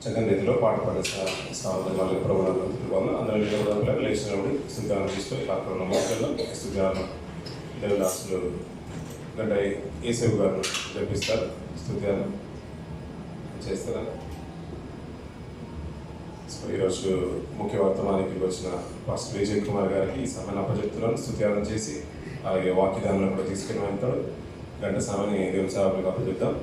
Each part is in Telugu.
చక్కని రీతిలో పాట పాడే సాధనాలు ప్రభుత్వం అందరూ లేచినప్పుడు స్థుతిగానం తీసుకొని కాకుండా మోసల్లో స్థుతిగానం దేవదాసులు గడ్డ ఏసేపు గారు జరిపిస్తారు. స్థుతిగానం చేస్తారా? సో ఈరోజు ముఖ్య వర్తమానికి వచ్చిన పాస్టర్ విజయ్ కుమార్ గారికి ఈ సమయాన్ని అప్పచెప్తున్నాను. స్తుత్యాలను చేసి అలాగే వాక్యదానంలో కూడా తీసుకుని వెళ్తాడు. గంట సమయాన్ని దేవుని సేవకులకు అప్పచెప్తాం.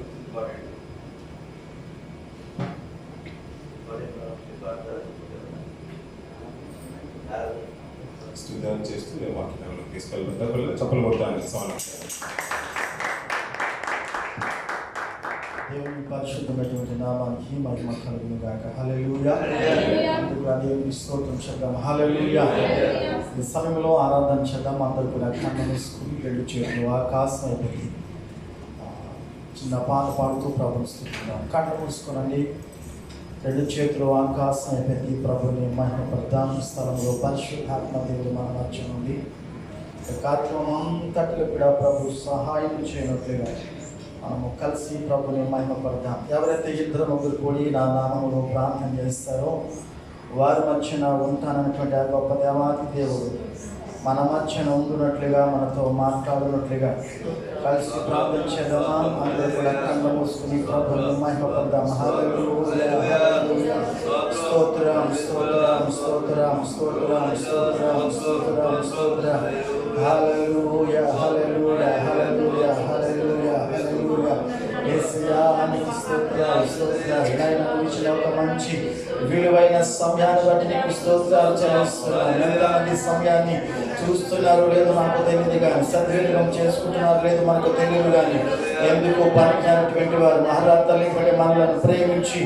స్తుత్యాలను చేస్తూ నేను వాక్యదానంలో తీసుకెళ్ళిపోతాను. చెప్పలు కొట్టడానికి సమానం. దేవుని పరిశుద్ధమైనటువంటి నామానికి మహిమ కలుగును గాక. హల్లెలూయా. అందుకు దేవుని స్తోత్రం చేద్దాం. హల్లెలూయా. ఈ సమయంలో ఆరాధన చేద్దాం. అందరూ కూడా కన్ను మూసుకుని రెండు చేతులు ఆకాశం పెట్టి చిన్న పాట పాడుతూ ప్రభుని స్తుతిద్దాం. కన్ను మూసుకునండి. రెండు చేతులు ఆకాశం పెట్టి ప్రభుని మహిమపడతాం. స్థలంలో పరిశుద్ధాత్మ దేవుడు మన మధ్య నుండి కార్యక్రమం అంతటిలో కూడా ప్రభు సహాయం చేయనట్లుగా మనము కలిసి ప్రభుని మహిమపడదాం. ఎవరైతే ఇద్దరు ముగ్గురు కూడి నా నామములో ప్రార్థన చేస్తారో వారి మధ్యన ఉంటానన్నటువంటి ఆ గొప్ప దేవాది దేవుడు మన మధ్యన ఉండునట్లుగా మనతో మాట్లాడునట్లుగా కలిసి ప్రార్థన చేద్దామా? అందరూ కూడా కళ్ళు మూసుకుని ప్రభుని మహిమపడదాం. హల్లెలూయా, హల్లెలూయా. స్తోత్రం, స్తోత్రం, స్తోత్రం, స్తోత్రం, స్తోత్రం, స్తోత్రం, స్తోత్రం. హల్లెలూయా, హల్లెలూయా, హల్లెలూయా, హల్లెలూయా, హల్లెలూయా. యేసయ్యా నీకు స్తోత్రాలు, స్తోత్రాలు. నాయన ఇచ్చిన ఒక మంచి విలువైన సమయాన్ని బట్టి నీకు స్తోత్రాలు చెల్లిస్తున్నాను. ఎంతమంది సమయాన్ని చూస్తున్నారు లేదు మనకు తెలియదు కానీ, సద్వినియోగం చేసుకుంటున్నారు లేదు మనకు తెలియదు కానీ, ఎందుకు పనికినటువంటి వారు మహారాత్రి పడి మనలను ప్రేమించి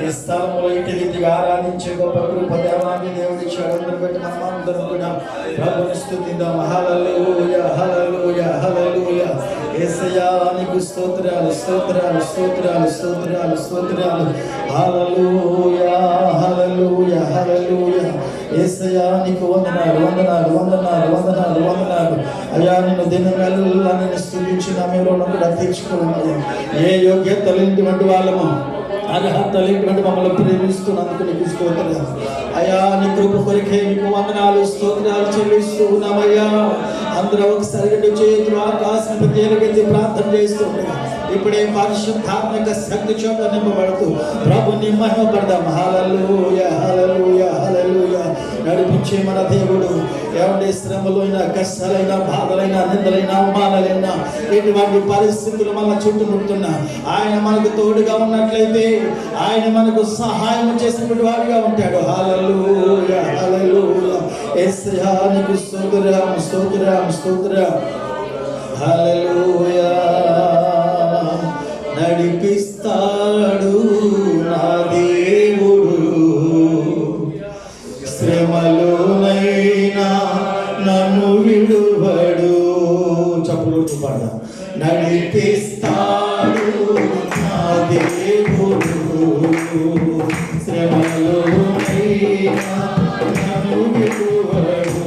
ఈ స్థలంలో ఇంటి రీతిగా ఆరాధించే గొప్ప కృప దేవాన్ని దేవుడి చెడును బట్టి మనం అందరం కూడా ప్రభుని స్తుతిద్దాం. హల్లెలూయా, హల్లెలూయా, హల్లెలూయా. యేసయ్యా నీకు స్తోత్రాలు, స్తోత్రాలు, స్తోత్రాలు, స్తోత్రాలు, స్తోత్రాలు. హల్లెలూయా, హల్లెలూయా, హల్లెలూయా. యేసయ్యా నీకు వందనాలు, వందనాలు, వందనాలు, వందనాలు, వందనాలు. అయ్యా నిన్ను దినమెల్లా నేను స్తుతించిన మీలో కూడా తెచ్చుకోవాలి. ఏ యోగ్యత లేనిటువంటి వాళ్ళము, అర్హత లేనిటువంటి మమ్మల్ని ప్రేమిస్తున్నందుకు నీకు స్తోత్రాలు. అయ్యా నీ కృప కొరికే నీకు వందనాలు, స్తోత్రాలు చెల్లిస్తూ ఉన్నామయ్యా. అందరూ ఒకసారి రెండు చేతులు ఆకాశం తేలికెత్తి ప్రార్థన చేస్తుండగా ఇప్పుడే పరిశుద్ధాత్మక శక్తి చోట నింపబడుతూ ప్రభుని మహిమపడదాం. హల్లెలూయా, హల్లెలూయా, హల్లెలూయా. నడిపించే మన దేవుడు ఎవరి శ్రమలైనా, కష్టాలైనా, బాధలైనా, నిందలైనా, అవమానాలైనా, ఎటువంటి పరిస్థితులు మన చుట్టుముడుతున్నా ఆయన మనకు తోడుగా ఉన్నట్లయితే ఆయన మనకు సహాయం చేసినటువంటి వాడిగా ఉంటాడు. హల్లెలూయా, హల్లెలూయా. యేసయ్యా నీకు స్తోత్రం, స్తోత్రం, స్తోత్రం. హల్లెలూయా. నడిపిస్తాడు నా దేవుడు, శ్రమలోనైనా నన్ను విడువడు. చప్పులు పాడదాం. నడిపిస్తాడు నా దేవుడు, శ్రమలోనైనా నన్ను విడువడు.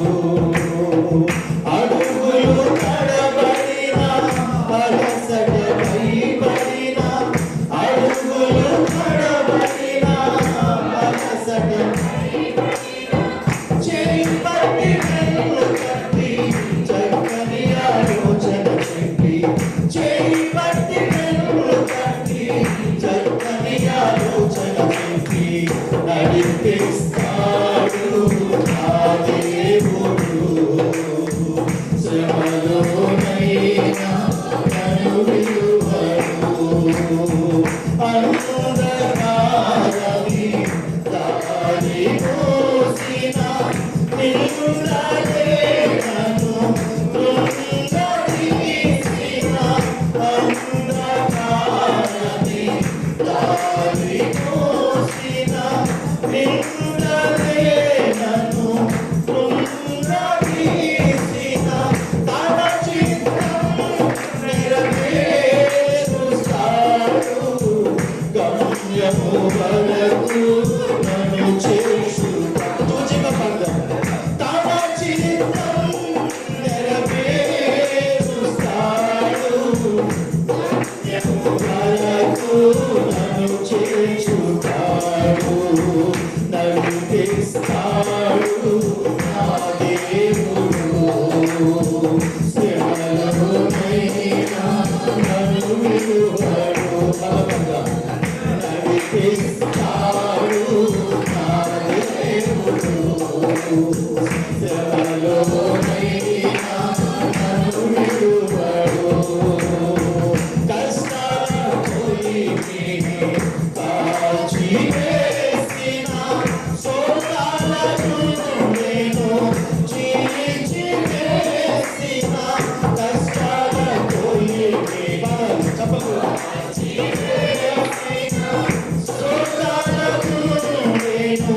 అడుగులు తడబడినా అలసట భయపడినా, అడుగులు తడబడినా అలసట చేయి పట్టి వెన్ను కట్టి చక్కని ఆలోచన చెప్పి, చేయి పట్టి వెన్ను కట్టి చక్కని ఆలోచన చెప్పి నడిపిస్తాడు నా దేవుడు, శ్రమలోనైనా నన్ను విడువడు. అంధకారని దారి మోసిన నిలువడే నన్ను కృంగదీసిన, అంధకారని దారి మోసిన నిలువడే నన్ను కృంగదీసిన, తన చిత్తం నెరవేరుస్తాడు, గమ్యము వరకు నన్ను చేర్చుతాడు. తుజిగా పాడదాం. తన చిత్తం నెరవేరుస్తాడు, గమ్యము వరకు నన్ను చేర్చుతాడు. నడిపిస్తాడు నా దేవుడు, శ్రమలోనైనా నన్ను విడువడు. బలవంగా నడిపిస్తాడు నా నీకు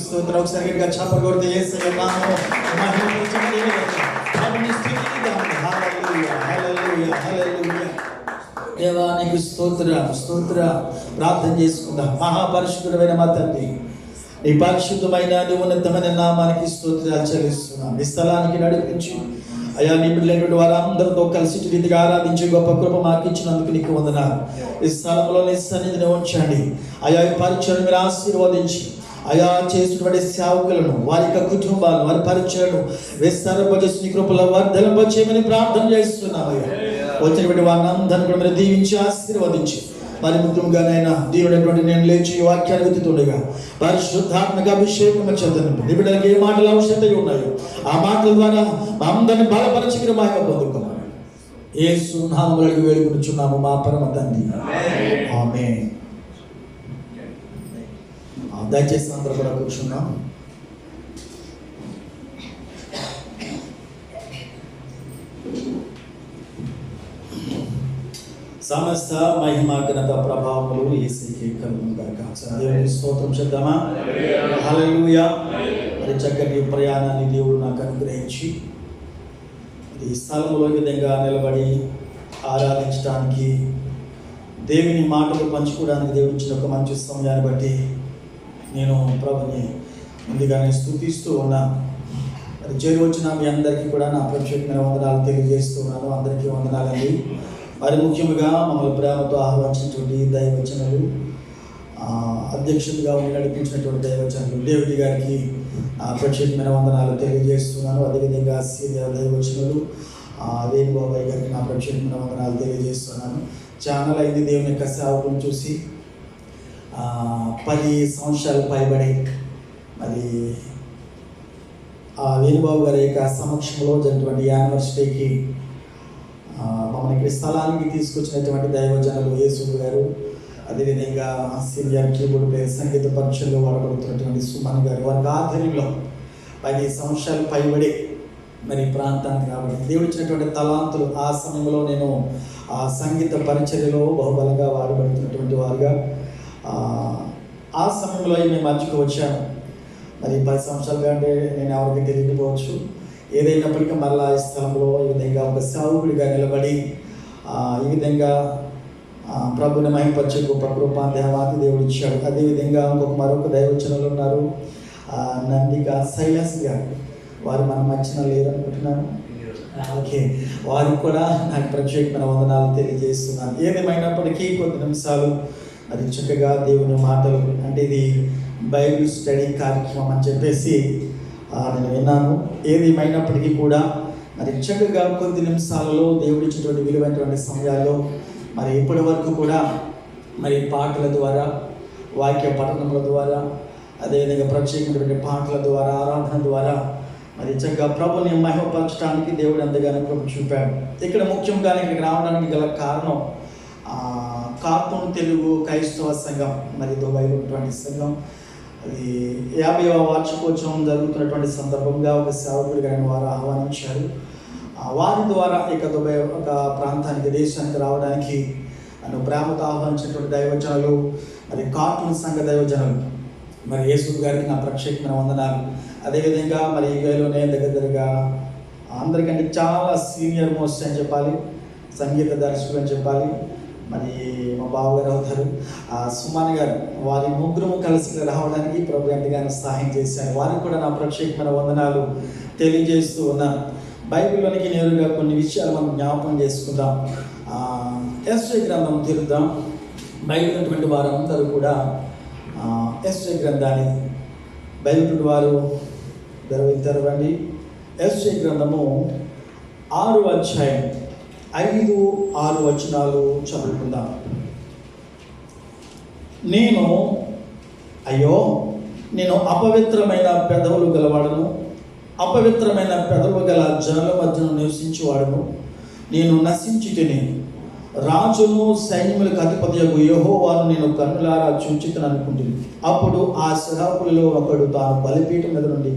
స్తోత్రం. ఒకసారి గట్టిగా చప్పట్లు కొడితే యేసయ్య నామములో మహిమ పొందుతుంది. ప్రభుని స్తుతిద్దాం. హల్లెలూయా హల్లెలూయా హల్లెలూయా. దేవా నీకు స్తోత్రం స్తోత్రం. ప్రార్థన చేసుకుందాం. మహాపరిశుద్ధుడైన మా తండ్రి, నీ పరిశుద్ధమైన ఉన్నతమైన నామానికి స్తోత్రాలు చెల్లిస్తున్నాం. ఈ స్థలానికి నడిపించి అయా నీ బిడ్డలైనటువంటి వారందరితో కలిసి రీతిగా ఆరాధించే గొప్ప కృప మాకు ఇచ్చినందుకు నీకు వందనాలు. ఈ స్థలంలో నీ సన్నిధిని ఉంచండి. అయా ఈ పరిచయం మీరు ఆశీర్వదించి అయా చేసినటువంటి సేవకులను వారి యొక్క కుటుంబాలను వారి పరిచయను విస్తరింపజేసి నీ కృపలో వర్ధలింపజేయమని ప్రార్థన చేస్తున్నాం. అయ్యా వచ్చినటువంటి వారిని అందరిని కూడా మీరు దీవించి ఆశీర్వదించి మరి ముఖ్యంగానైనా దేవుడైనటువంటి నేను లేచి ఈ వాక్యాన్ని వెతుతుండగా పరిశుద్ధాత్మక అభిషేకం చేతను నీ బిడ్డలకి ఏ మాటలు అవసరత ఉన్నాయో ఆ మాటల ద్వారా అందరిని బలపరిచి మీరు మాయ పొందుకోమని యేసు నామములో వేడుకొనుచున్నాము మా పరమ తండ్రి. ఆమేన్. దయచేసి అందరూ కూడా కూర్చున్నాం. సమస్త మహిమ ఘనత ప్రభావములు యేసుకే కలుగును గాక. దేవునికి స్తోత్రం చేద్దామా? హల్లెలూయా. మరి చక్కటి ప్రయాణాన్ని దేవుడు నాకు అనుగ్రహించి ఈ స్థలంలో ఈ విధంగా నిలబడి ఆరాధించడానికి దేవుని మాటలు పంచుకోవడానికి దేవుడు ఇచ్చిన ఒక మంచి సమయాన్ని బట్టి నేను ప్రభుని ముందుగానే స్తుతిస్తూ ఉన్నా. మరి చేరి వచ్చిన మీ అందరికీ కూడా నా ప్రత్యేకమైన వందనాలు తెలియజేస్తున్నాను. అందరికీ వందనాలండి. మరి ముఖ్యంగా మమ్మల్ని ప్రేమతో ఆహ్వానించినటువంటి దైవచనులు, అధ్యక్షుడిగా ఉండి నడిపించినటువంటి దైవచనులు డేవిడ్ గారికి ప్రత్యేకమైన వందనాలు తెలియజేస్తున్నాను. అదేవిధంగా సీనియర్ దైవచనులు వేణుబాబాయ్ గారికి నా ప్రత్యేకమైన వందనాలు తెలియజేస్తున్నాను. చాలా అయింది దేవుని యొక్క సేవకులను చూసి 10 సంవత్సరాలు పైబడి మరి వేణుబాబు గారి యొక్క సమక్షంలో జరిగినటువంటి యానివర్సిటీకి మమ్మల్ని స్థలానికి తీసుకొచ్చినటువంటి దైవజనులు యేసు గారు, అదేవిధంగా సీనియర్ కీబోర్డ్ ప్లేయర్, సంగీత పరీక్షల్లో వాడబడుతున్నటువంటి సుమన్ గారు, వారికి ఆధ్వర్యంలో 10 సంవత్సరాలు పైబడి మరి ప్రాంతానికి కాబట్టి దేవుడు ఇచ్చినటువంటి తలాంతులు ఆ సమయంలో నేను ఆ సంగీత పరిచర్యలో బహుబలంగా వాడబడుతున్నటువంటి వారుగా ఆ సమయంలో మేము మర్చికి వచ్చాను. మరి 10 సంవత్సరాలుగా అంటే నేను ఎవరికి తెలియకపోవచ్చు. ఏదైనప్పటికీ మరలా ఈ స్థలంలో ఈ విధంగా ఒక సేవకుడిగా నిలబడి ఈ విధంగా ప్రభుని మహింపరిచే గొప్ప కృప దేవాది దేవుడు ఇచ్చాడు. అదేవిధంగా మరొక దైవజనులు ఉన్నారు, నందిక శైలాస్ గారు. వారు మన మధ్యన లేరనుకుంటున్నాను. ఓకే, వారికి కూడా నాకు ప్రత్యేకమైన వందనాలు తెలియజేస్తున్నాను. ఏదేమైనప్పటికీ కొద్ది నిమిషాలు అది చక్కగా దేవుని మాటలు, అంటే ఇది బైబిల్ స్టడీ కార్యక్రమం అని చెప్పేసి నేను విన్నాను. ఏదేమైనప్పటికీ కూడా మరి చక్కగా కొద్ది నిమిషాలలో దేవుడు ఇచ్చినటువంటి విలువైనటువంటి సమయాల్లో మరి ఇప్పటి వరకు కూడా మరి పాటల ద్వారా, వాక్య పఠనముల ద్వారా, అదేవిధంగా ప్రత్యేకమైనటువంటి పాటల ద్వారా, ఆరాధన ద్వారా మరి చక్కగా ప్రభుని మహిమపరచడానికి దేవుడు ఎంతగానో కృప చూపాడు. ఇక్కడ ముఖ్యంగా ఇక్కడికి రావడానికి గల కారణం కార్టూన్ తెలుగు క్రైస్తవ సంఘం, మరి దుబాయ్లో ఉన్నటువంటి సంఘం, అది 50వ వార్షికోత్సవం జరుగుతున్నటువంటి సందర్భంగా ఒక సేవకుడిగా వారు ఆహ్వానించారు. వారి ద్వారా ఇక దుబాయ్ ఒక ప్రాంతానికి, దేశానికి రావడానికి నన్ను ప్రేమతో ఆహ్వానించినటువంటి దైవజనులు, మరి కార్టూన్ సంఘ దైవజనులు మరి యేసు గారికి నా ప్రత్యేకమైన వందనాలు. అదేవిధంగా మరి ఈగలోనే దగ్గరగా అందరికంటే చాలా సీనియర్ మోస్ట్ అని చెప్పాలి, సంగీత దర్శకులు అని చెప్పాలి, మరి మా బావగారు అవుతారు సుమన్ గారు. వారి ముగ్గురు కలిసి రావడానికి ప్రభు ఎంతగానో సహాయం చేశారు. వారికి కూడా నా ప్రత్యేకమైన వందనాలు తెలియజేస్తూ ఉన్నాను. బైబిల్లోనికి నేరుగా కొన్ని విషయాలు మనం జ్ఞాపకం చేసుకుందాం. యెషయా గ్రంథం తిరుగుదాం. బైబిల్ ఉన్నటువంటి వారందరూ కూడా యెషయా గ్రంథాన్ని బైబిల్ వారు తెరవండి. యెషయా గ్రంథము 6వ అధ్యాయం 5-6 వచనాలు చదువుకుందాం. నేను అపవిత్రమైన పెదవులు గలవాడను, అపవిత్రమైన పెదవులు గల జనుల మధ్యను నివసించేవాడును. నేను నశించితిని, రాజును సైన్యములకు అధిపతియగు యెహోవాను నేను కన్నులారా చూచితిని అనుకుంటుంది. అప్పుడు ఆ సేవకులలో ఒకడు తాను బలిపీఠం మీద నుండి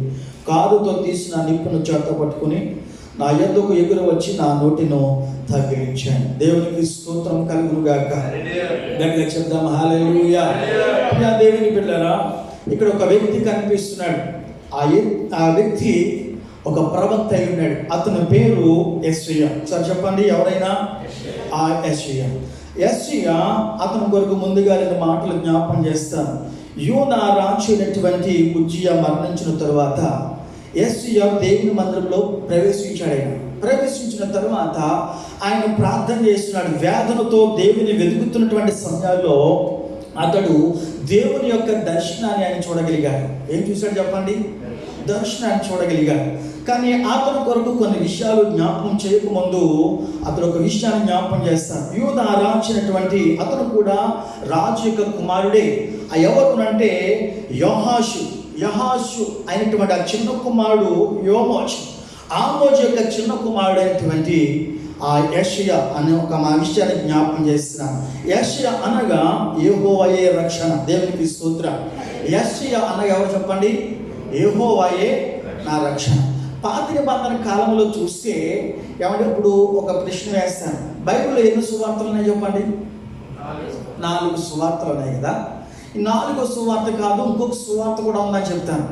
కారుతో తీసిన నిప్పును చేత పట్టుకుని నా యొద్దకు ఎగురు వచ్చి నా నోటిను తగిలించాను. దేవునికి స్తోత్రం కలుగును గాక. గట్టిగా చెప్దాం హల్లెలూయా. దేవుని బిడ్డలారా, ఇక్కడ ఒక వ్యక్తి కనిపిస్తున్నాడు. ఆ వ్యక్తి ఒక ప్రవక్త అయి ఉన్నాడు. అతని పేరు యెషయా. సార్ చెప్పండి, ఎవరైనా? ఆ యెషయా అతని కొరకు ముందుగా 2 మాటలు జ్ఞాపకం చేస్తాను. యూదా రాజు అయినటువంటి ఉజ్జియా మరణించిన తరువాత యెషయా దేవుని మందిరంలో ప్రవేశించిన తరువాత ఆయన ప్రార్థన చేస్తున్నాడు. వేదనతో దేవుని వెతుకుతున్నటువంటి సమయాల్లో అతడు దేవుని యొక్క దర్శనాన్ని ఆయన చూడగలిగాడు. ఏం చూశాడు చెప్పండి? దర్శనాన్ని చూడగలిగాడు. కానీ అతని కొరకు కొన్ని విషయాలు జ్ఞాపకం చేయకముందు అతను ఒక విషయాన్ని జ్ఞాపకం చేస్తాడు. యూదా రాజైనటువంటి అతను కూడా రాజు యొక్క కుమారుడే. ఎవరు అంటే యహాషు అయినటువంటి ఆ చిన్న కుమారుడు ఆమోజు యొక్క చిన్న కుమారుడు అయినటువంటి ఆ యెషయా అనే ఒక మా విషయాన్ని జ్ఞాపకం చేస్తున్నాను. యెషయా అనగా యెహోవాయే రక్షణ. దేవునికి స్తోత్రం. యెషయా అనగా ఎవరు చెప్పండి? యెహోవాయే నా రక్షణ. పాత నిబంధన కాలంలో చూస్తే ఏమంటే, ఇప్పుడు ఒక ప్రశ్న వేస్తాను, బైబిల్లో ఎన్ని సువార్తలు ఉన్నాయి చెప్పండి? 4 సువార్తలు ఉన్నాయి కదా. ఈ 4వ సువార్త కాదు, ఇంకొక సువార్త కూడా ఉందని చెప్తాను.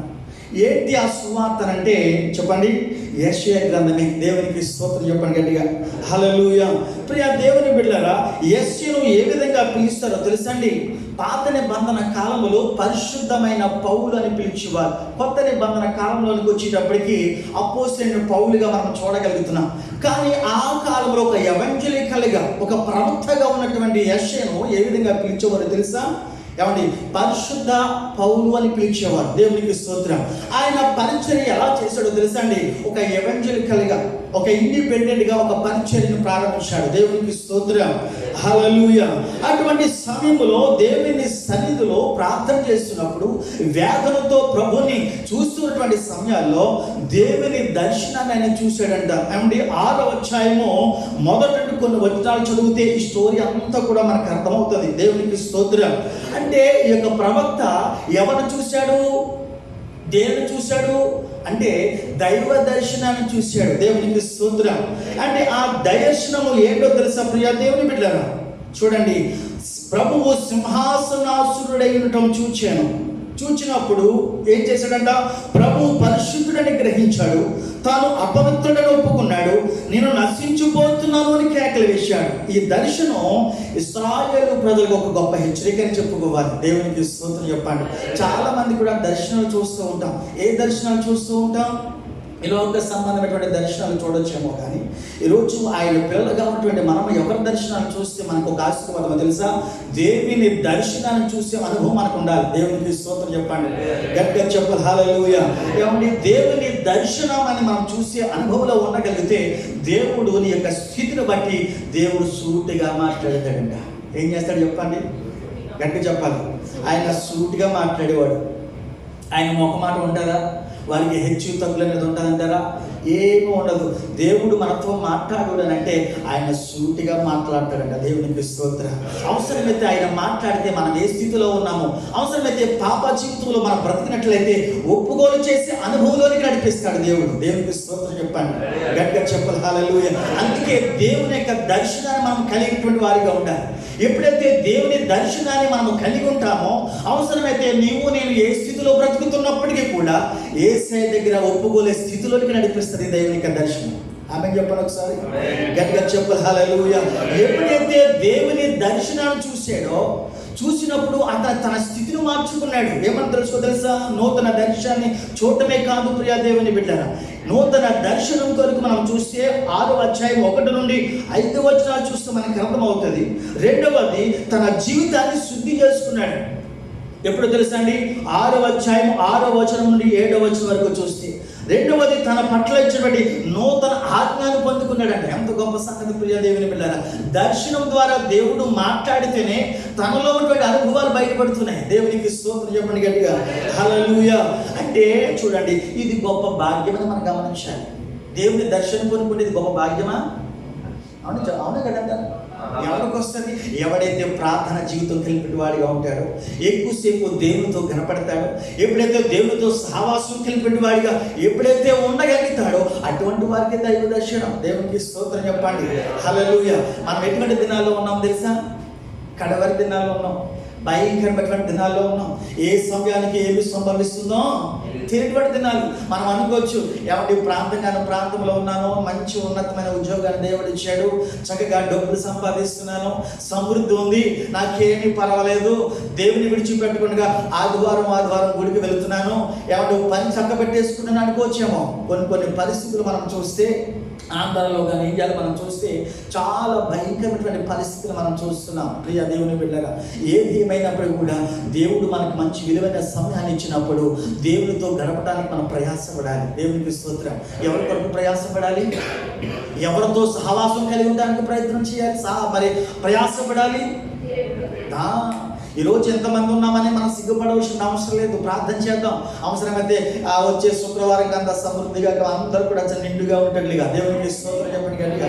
ఏంటి ఆ సువార్త అంటే చెప్పండి? యెషయా గ్రంథమే. దేవునికి స్తోత్రం చెప్పండి గట్టిగా హల్లెలూయా. ప్రియ దేవుని బిడ్డలారా, యెషయాను ఏ విధంగా పిలుస్తారో తెలుసండి? పాత నిబంధన కాలంలో పరిశుద్ధమైన పౌలు అని పిలిచేవారు. కొత్త నిబంధన కాలంలోనికి వచ్చేటప్పటికి అపోస్తలుడైన పౌలుగా మనం చూడగలుగుతున్నాం. కానీ ఆ కాలంలో ఒక ఎవెంజలికల్గా, ఒక ప్రవక్తగా ఉన్నటువంటి యెషయాను ఏ విధంగా పిలిచేవారో తెలుసా? ఏమండి? పరిశుద్ధ పౌలు అని పిలిచేవారు. దేవునికి స్తోత్రం. ఆయన పరిచర్య ఎలా చేశాడో తెలుసా అండి? ఒక ఎవెంజలికల్గా, ఒక ఇండిపెండెంట్గా ఒక పరిచర్యను ప్రారంభించాడు. దేవునికి స్తోత్రం, హల్లెలూయా. అటువంటి సమయంలో దేవుని సన్నిధిలో ప్రార్థన చేస్తున్నప్పుడు వేదనతో ప్రభుని చూస్తున్నటువంటి సమయాల్లో దేవుని దర్శనాన్ని ఆయన చూశాడంట. ఏమండి 6వ అధ్యాయము మొదటి కొన్ని వచనాలు చదివితే ఈ స్టోరీ అంతా కూడా మనకు అర్థమవుతుంది. దేవునికి స్తోత్రం. అంటే ఈ యొక్క ప్రవక్త ఎవరిని చూశాడు? దేన్ని చూశాడు అంటే దైవ దర్శనాన్ని చూశాడు. దేవునికి స్తోత్రం. అంటే ఆ దర్శనము ఏంటో తెలుసా ప్రియ దేవుని బిడ్డలారా? చూడండి, ప్రభువు సింహాసనాసురుడై ఉండటం చూచినప్పుడు ఏం చేశాడంట? ప్రభు పరిశుద్ధుడని గ్రహించాడు, తాను అపవిత్రుడని ఒప్పుకున్నాడు, నేను నశించిపోతున్నాను అని కేకలు వేశాడు. ఈ దర్శనం ఇశ్రాయేలు ప్రజలకు ఒక గొప్ప హెచ్చరిక అని చెప్పుకోవాలి. దేవునికి స్తోత్రం చెప్పండి. చాలా మంది కూడా దర్శనాలు చూస్తూ ఉంటాం. ఏ దర్శనాలు చూస్తూ ఉంటాం? ఇలాగ సంబంధమైనటువంటి దర్శనాలు చూడొచ్చేమో, కానీ ఈరోజు ఆయన పిల్లలుగా ఉన్నటువంటి మనం ఎవరి దర్శనాలు చూస్తే మనకు ఒక ఆశీర్వాదం తెలుసా? దేవుని దర్శనాన్ని చూసే అనుభవం మనకు ఉండాలి. దేవునికి స్తోత్రం చెప్పండి, గట్టిగా చెప్పాలి హల్లెలూయా. ఏమండి, దేవుని దర్శనం అని మనం చూసే అనుభవంలో ఉండగలిగితే దేవుడు నీ యొక్క స్థితిని బట్టి దేవుడు సూటిగా మాట్లాడతాడంట. ఏం చేస్తాడు చెప్పండి? గట్టిగా చెప్పాలి. ఆయన సూటిగా మాట్లాడేవాడు. ఆయన మొహమాట ఉంటుందా? వారికి హెచ్చు తగ్గులు అనేది ఉంటుందంటారా? ఏమీ ఉండదు. దేవుడు మనతో మాట్లాడు అని అంటే ఆయన సూటిగా మాట్లాడతాడంట. దేవునికి స్తోత్రం. అవసరమైతే ఆయన మాట్లాడితే మనం ఏ స్థితిలో ఉన్నామో, అవసరమైతే పాప జీవితంలో మనం బ్రతికినట్లయితే ఒప్పుకోలు చేసి అనుభవంలోనికి నడిపిస్తాడు దేవుడు. దేవునికి స్తోత్రం చెప్పండి, గట్టిగా చెప్పాలి హల్లెలూయా. అందుకే దేవుని యొక్క దర్శనాన్ని మనం కలిగినటువంటి వారిగా ఉండాలి. ఎప్పుడైతే దేవుని దర్శనాన్ని మనము కలిగి ఉంటామో, అవసరమైతే నీవు నేను ఏ స్థితిలో బ్రతుకుతున్నప్పటికీ కూడా యేసయ్య దగ్గర ఒప్పుకోలే స్థితిలోనికి నడిపిస్తుంది దేవుని యొక్క దర్శనం. ఆమె చెప్పండి ఒకసారి, గట్టిగా చెప్పాలి హల్లెలూయా. ఎప్పుడైతే దేవుని దర్శనాన్ని చూసినప్పుడు అతను తన స్థితిని మార్చుకున్నాడు. ఏమని తెలుసా? నూతన దర్శనాన్ని చూడటమే కాదు ప్రియా దేవుని బిడ్డలారా, నూతన దర్శనం కొరకు మనం చూస్తే 6వ అధ్యాయం 1 నుండి 5 వచనాలు చూస్తే మనకు అర్థమవుతుంది. రెండవది, తన జీవితాన్ని శుద్ధి చేసుకున్నాడు. ఎప్పుడు తెలుసా అండి? 6వ అధ్యాయం 6వ వచనం నుండి 7వ వచనం వరకు చూస్తే రెండవది, తన పట్ల ఇచ్చినటువంటి నూతన ఆజ్ఞను పొందుకున్నాడంట. ఎంత గొప్ప సంగతి ప్రియ దేవుని బిడ్డలారా. దర్శనం ద్వారా దేవుడు మాట్లాడితేనే తనలో ఉన్నటువంటి అనుభవాలు బయటపడుతున్నాయి. దేవునికి స్తోత్రం చెప్పండి గట్టిగా హల్లెలూయా. అంటే చూడండి, ఇది గొప్ప భాగ్యమని మనం గమనించాలి. దేవుని దర్శనం పొందుకునేది గొప్ప భాగ్యమా? అవును కదంటారు. ఎవరికి వస్తుంది? ఎవడైతే ప్రార్థన జీవితం కలిపి వాడిగా ఉంటాడో, ఎక్కువసేపు దేవునితో కనపడతాడో, ఎప్పుడైతే దేవునితో సహవాసం కలిపి వాడిగా ఎప్పుడైతే ఉండగలుగుతాడో అటువంటి వారికి దైవ దర్శనం. దేవునికి స్తోత్రం చెప్పండి హల్లెలూయా. మనం ఎటువంటి దినాల్లో ఉన్నాం తెలుసా? కడవరి దినాల్లో ఉన్నాం, భయంకరమైనటువంటి దినాల్లో ఉన్నాం. ఏ సమయానికి ఏమి సంభవిస్తుందో తెలియటువంటి దినాలు. మనం అనుకోవచ్చు, ఏమంటే ప్రాంతంలో ఉన్నాను, మంచి ఉన్నతమైన ఉద్యోగాన్ని దేవుడు ఇచ్చాడు, చక్కగా డబ్బులు సంపాదిస్తున్నాను, సమృద్ధి ఉంది, నాకేమీ పర్వాలేదు, దేవుని విడిచిపెట్టకుండా ఆదివారం గుడికి వెళుతున్నాను, ఏమంటే పని చక్క పెట్టేసుకున్నాను అనుకోవచ్చేమో. కొన్ని పరిస్థితులు మనం చూస్తే ఆంధ్రాలో కానీ ఇండియాలో మనం చూస్తే చాలా భయంకరమైనటువంటి పరిస్థితులు మనం చూస్తున్నాం ప్రియ దేవుని బిడ్డగా. ఏది ఏమైనప్పుడు కూడా దేవుడు మనకు మంచి విలువైన సమయాన్ని ఇచ్చినప్పుడు దేవునితో గడపడానికి మనం ప్రయాసపడాలి. దేవునికి స్తోత్రం. ఎవరి కొరకు ప్రయాసపడాలి? ఎవరితో సహవాసం కలిగి ఉండడానికి ప్రయత్నం చేయాలి, మరి ప్రయాసపడాలి. ఈరోజు ఎంతమంది ఉన్నామని మనం సిగ్గుపడవలసిన అవసరం లేదు. ప్రార్థన చేద్దాం. అవసరమైతే వచ్చే శుక్రవారం కంత సమృద్ధిగా అందరూ కూడా నిండుగా ఉంటుందిగా. దేవునికి స్తోత్రం చెప్పండి గట్టిగా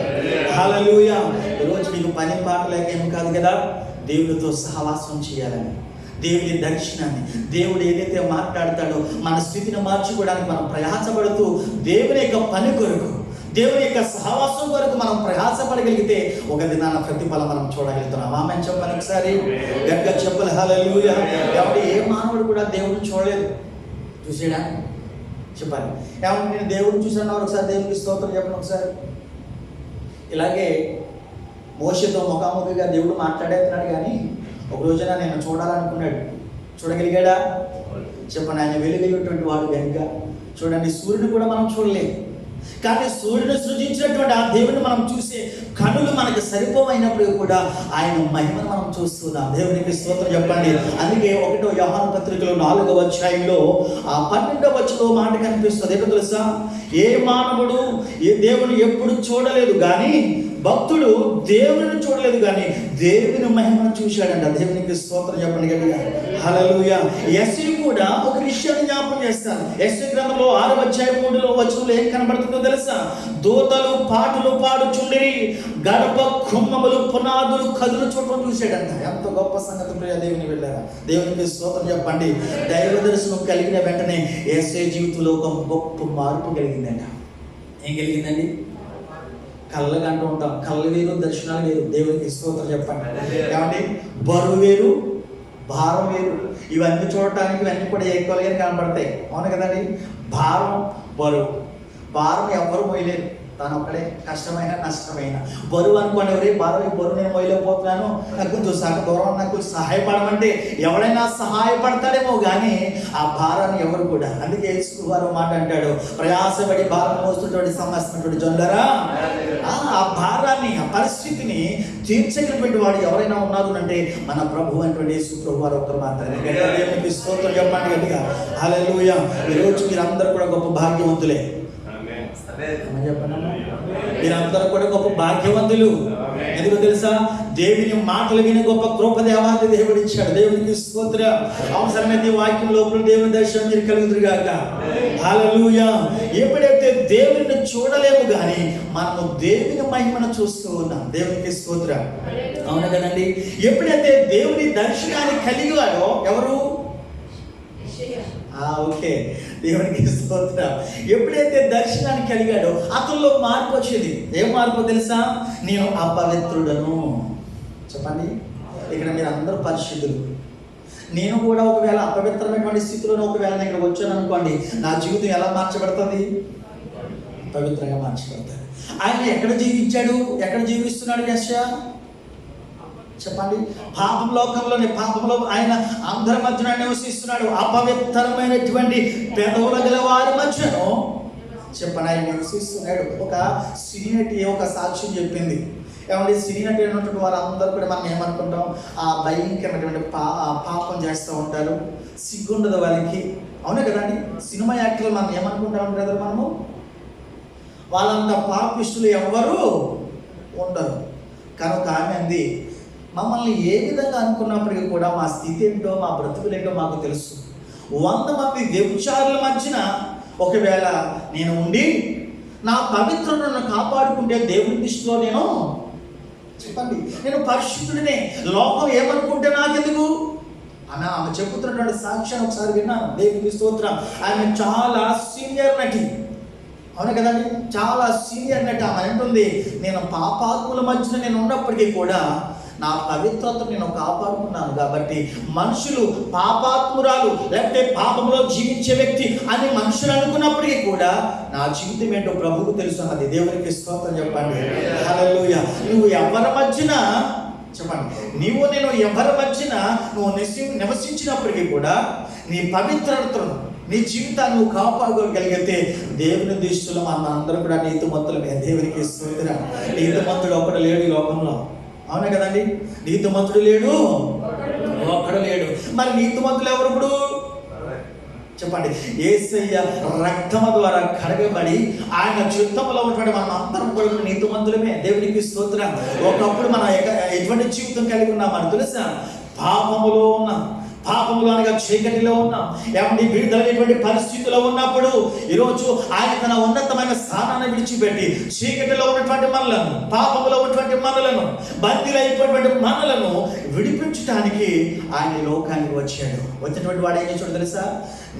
హల్లెలూయా. ఈరోజు మీకు పని పాట లేక ఏమి కాదు కదా, దేవునితో సహవాసం చేయాలని, దేవుని దర్శనాన్ని, దేవుడు ఏదైతే మాట్లాడతాడో మన స్థితిని మార్చుకోవడానికి మనం ప్రయాసపడుతూ దేవుని యొక్క పని కొరకు, దేవుని యొక్క సహవాసం కొరకు మనం ప్రయాసపడగలిగితే ఒక దినాన ప్రతిఫలం మనం చూడగలుగుతున్నాం. ఆమె చెప్పాలి ఒకసారి, గట్టిగా చెప్పాలి హల్లెలూయా. కాబట్టి ఏ మానవుడు కూడా దేవుడిని చూడలేదు. చూసాడా? చెప్పాలి. ఏమంటే నేను దేవుడిని చూసాను ఒకసారి, దేవునికి స్తోత్రం చెప్పండి ఒకసారి. ఇలాగే మోషేతో ముఖాముఖిగా దేవుడు మాట్లాడేస్తున్నాడు, కానీ ఒక రోజున నేను చూడాలనుకున్నాడు. చూడగలిగాడా? చెప్పండి. ఆయన వెలుగైనటువంటి వాడు కనుక చూడండి, సూర్యుడు కూడా మనం చూడలేము. కానీ సూర్యుడు సృజించినటువంటి ఆ దేవుని మనం చూసే కనులు మనకు సరిపోయినప్పుడు కూడా ఆయన మహిమను మనం చూస్తున్నాం. దేవునికి స్తోత్రం చెప్పండి. అందుకే 1వ యోహాను పత్రికలో 4వ అధ్యాయంలో ఆ 12వ వచనంలో మాట కనిపిస్తుంది. ఏంటో తెలుసా? ఏ మానవుడు ఏ దేవుని ఎప్పుడు చూడలేదు కానీ, భక్తుడు దేవుని చూడలేదు కానీ దేవుని మహిమను చూశాడంట. దేవునికి స్తోత్రం చెప్పండి గట్టిగా. హల్లెలూయా. యెషయా కూడా ఒక విషయాన్ని జ్ఞాపకం చేస్తాను. యెషయా గ్రంథంలో 6వ అధ్యాయం 3వ వచనంలో ఏం కనబడుతుందో తెలుసా? దూతలు పాటలు పాడుచుండిరి, గడప కుమ్మములు పునాదులు కదులు చూడటం చూశాడంట. ఎంత గొప్ప సంగతి ప్రియ దేవుని వెళ్ళారా. దేవునికి స్తోత్రం చెప్పండి. దైవ దర్శనం కలిగిన వెంటనే యెషయా జీవితంలో ఒక గొప్ప మార్పు కలిగిందంట. ఏం కలిగిందండి? కళ్ళగా అంటూ ఉంటాం, కళ్ళు వేరు దర్శనాలు వేరు. దేవునికి స్తోత్రం చెప్పండి. ఏమండి? బరువు వేరు, భారం వేరు. ఇవన్నీ చూడటానికి ఇవన్నీ కూడా ఎక్కువగా కనబడతాయి. అవును కదండి? బరువు భారం ఎవరు మోయలేరు. తను ఒక్కడే, కష్టమైన నష్టమైన. బరువు అనుకోండి, ఎవరి బరువు నేను మోయలేకపోతున్నాను, నాకు కొంచెం దూరం నాకు సహాయపడమంటే ఎవడైనా సహాయపడతాడేమో కానీ ఆ భారాన్ని ఎవరు కూడా. అందుకే యేసు వారు మాట అంటాడు, ప్రయాసపడి భారం మోస్తున్నటువంటి సమస్యటువంటి జనులారా, ఆ భారాన్ని ఆ పరిస్థితిని తీర్చగలిగినటువంటి వాడు ఎవరైనా ఉన్నారు అంటే మన ప్రభు అనేటువంటి యేసు ప్రభు వారు ఒకరు మాత్రమే. దేవునికి స్తోత్రం చెప్పండి గట్టిగా. హల్లెలూయా. ఈరోజు మీరందరూ కూడా గొప్ప భాగ్యవంతులే. మీరందరూ కూడా గొప్ప భాగ్యవంతులు. ఎందుకు తెలుసా? దేవుని మాటలు విని గొప్ప కృప దేవాది దేవుడు ఇచ్చాడు. దేవునికి స్తోత్రం. అవసరమైతే వాక్యం లోపల దేవుని దర్శనం మీరు కలుగుతురుగాక. హల్లెలూయా. ఎప్పుడైతే దేవుని చూడలేము కానీ మనము దేవుని మహిమను చూస్తూ ఉన్నాం. దేవునికి స్తోత్రం. అవును కదండి? ఎప్పుడైతే దేవుని దర్శనాన్ని కలిగాడో ఎవరు? ఓకే, దేవునికి స్తోత్రం. ఎప్పుడైతే దర్శనానికి కలిగాడో అతనిలో మార్పు వచ్చేది. ఏం మార్పు తెలుసా? నేను అపవిత్రుడను. చెప్పండి. ఇక్కడ మీరు అందరూ పరిశుద్ధులు. నేను కూడా ఒకవేళ అపవిత్రమైనటువంటి స్థితిలో ఒకవేళ నేను ఇక్కడ వచ్చాను అనుకోండి, నా జీవితం ఎలా మార్చబడుతుంది? పవిత్రంగా మార్చబడుతుంది. ఆయన ఎక్కడ జీవించాడు? ఎక్కడ జీవిస్తున్నాడు యెషయా? చెప్పండి. పాపం లోకంలోని పాపంలో ఆయన అందరి మధ్యన నివసిస్తున్నాడు. అపవిత్రమైనటువంటి పెదవుల గల వారి మధ్యను చెప్పండి ఆయన నివసిస్తున్నాడు. ఒక సినీ నటి ఒక సాక్ష్యం చెప్పింది. ఏమంటే సినీ నటి అయినటువంటి వారు అందరూ కూడా మనం ఏమనుకుంటాం? ఆ భయంకరమైనటువంటి పాపం చేస్తూ ఉంటారు, సిగ్గుండదు వాళ్ళకి. అవునే కదండి? సినిమా యాక్టర్లు మనం ఏమనుకుంటాం కదా, మనము వాళ్ళంత పాపిష్టులు ఎవ్వరూ ఉండరు. కనుక ఆమె అంది, మమ్మల్ని ఏ విధంగా అనుకున్నప్పటికీ కూడా మా స్థితి ఏంటో మా బ్రతుకులేంటో మాకు తెలుసు. 100 మంది వ్యభిచారుల మధ్యన ఒకవేళ నేను ఉండి నా పవిత్రతను కాపాడుకుంటే దేవుని దృష్టిలో నేను చెప్పండి నేను పరిశుద్ధుడినే. లోకం ఏమనుకుంటే నాకెందుకు? ఆమె చెబుతున్నటువంటి సాక్ష్యాన్ని ఒకసారి విన్నాను. దేవునికి స్తోత్రం. ఆమె చాలా సీనియర్ నటి. అవును కదండి? చాలా సీనియర్ నటి. ఆమె అంటుంది, నేను పాపాత్ముల మధ్యన నేను ఉన్నప్పటికీ కూడా నా పవిత్రతను నేను కాపాడుకున్నాను కాబట్టి మనుషులు పాపాత్మురాలు లేకపోతే పాపంలో జీవించే వ్యక్తి అని మనుషులు అనుకున్నప్పటికీ కూడా నా జీవితం ఏంటో ప్రభువుకు తెలుసు అన్నది. దేవునికి స్తోత్రం చెప్పండి. హల్లెలూయా. నువ్వు ఎవరి మధ్యన చెప్పండి, నేను ఎవరి మధ్యన నువ్వు నివసించినప్పటికీ కూడా నీ పవిత్రతను నీ జీవితాన్ని నువ్వు కాపాడుకోగలిగితే దేవుని దృష్టిలో మన అందరూ కూడా నీతిమంతులమే. దేవునికి స్తోత్రం. నీతిమంతుడు ఒకడు లేడు ఈ లోకంలో. అవునే కదండి? నీతిమంతుడు లేడు, ఒక్కడు లేడు. మరి నీతిమంతులు ఎవరు ఇప్పుడు? చెప్పండి. యేసయ్య రక్తము ద్వారా కడగబడి ఆయన చిత్తములో ఉన్నటువంటి మనం అందరం కూడా నీతిమంతులమే. దేవునికి స్తోత్రం. ఒకప్పుడు మనం ఎటువంటి జీవితం కలిగి ఉన్నామని తెలుసా? పాపములో ఉన్నాం. పాపములో అనగా చీకటిలో ఉన్నాం. ఏమంటే విడుదలైనటువంటి పరిస్థితిలో ఉన్నప్పుడు ఈరోజు ఆయన తన ఉన్నతమైన స్థానాన్ని విడిచిపెట్టి చీకటిలో ఉన్నటువంటి మనలను, పాపములో ఉన్నటువంటి మనలను, బందీలైనటువంటి మనలను విడిపించడానికి ఆయన లోకానికి వచ్చాడు. వచ్చినటువంటి వాడు ఏం చేశాడు తెలుసా?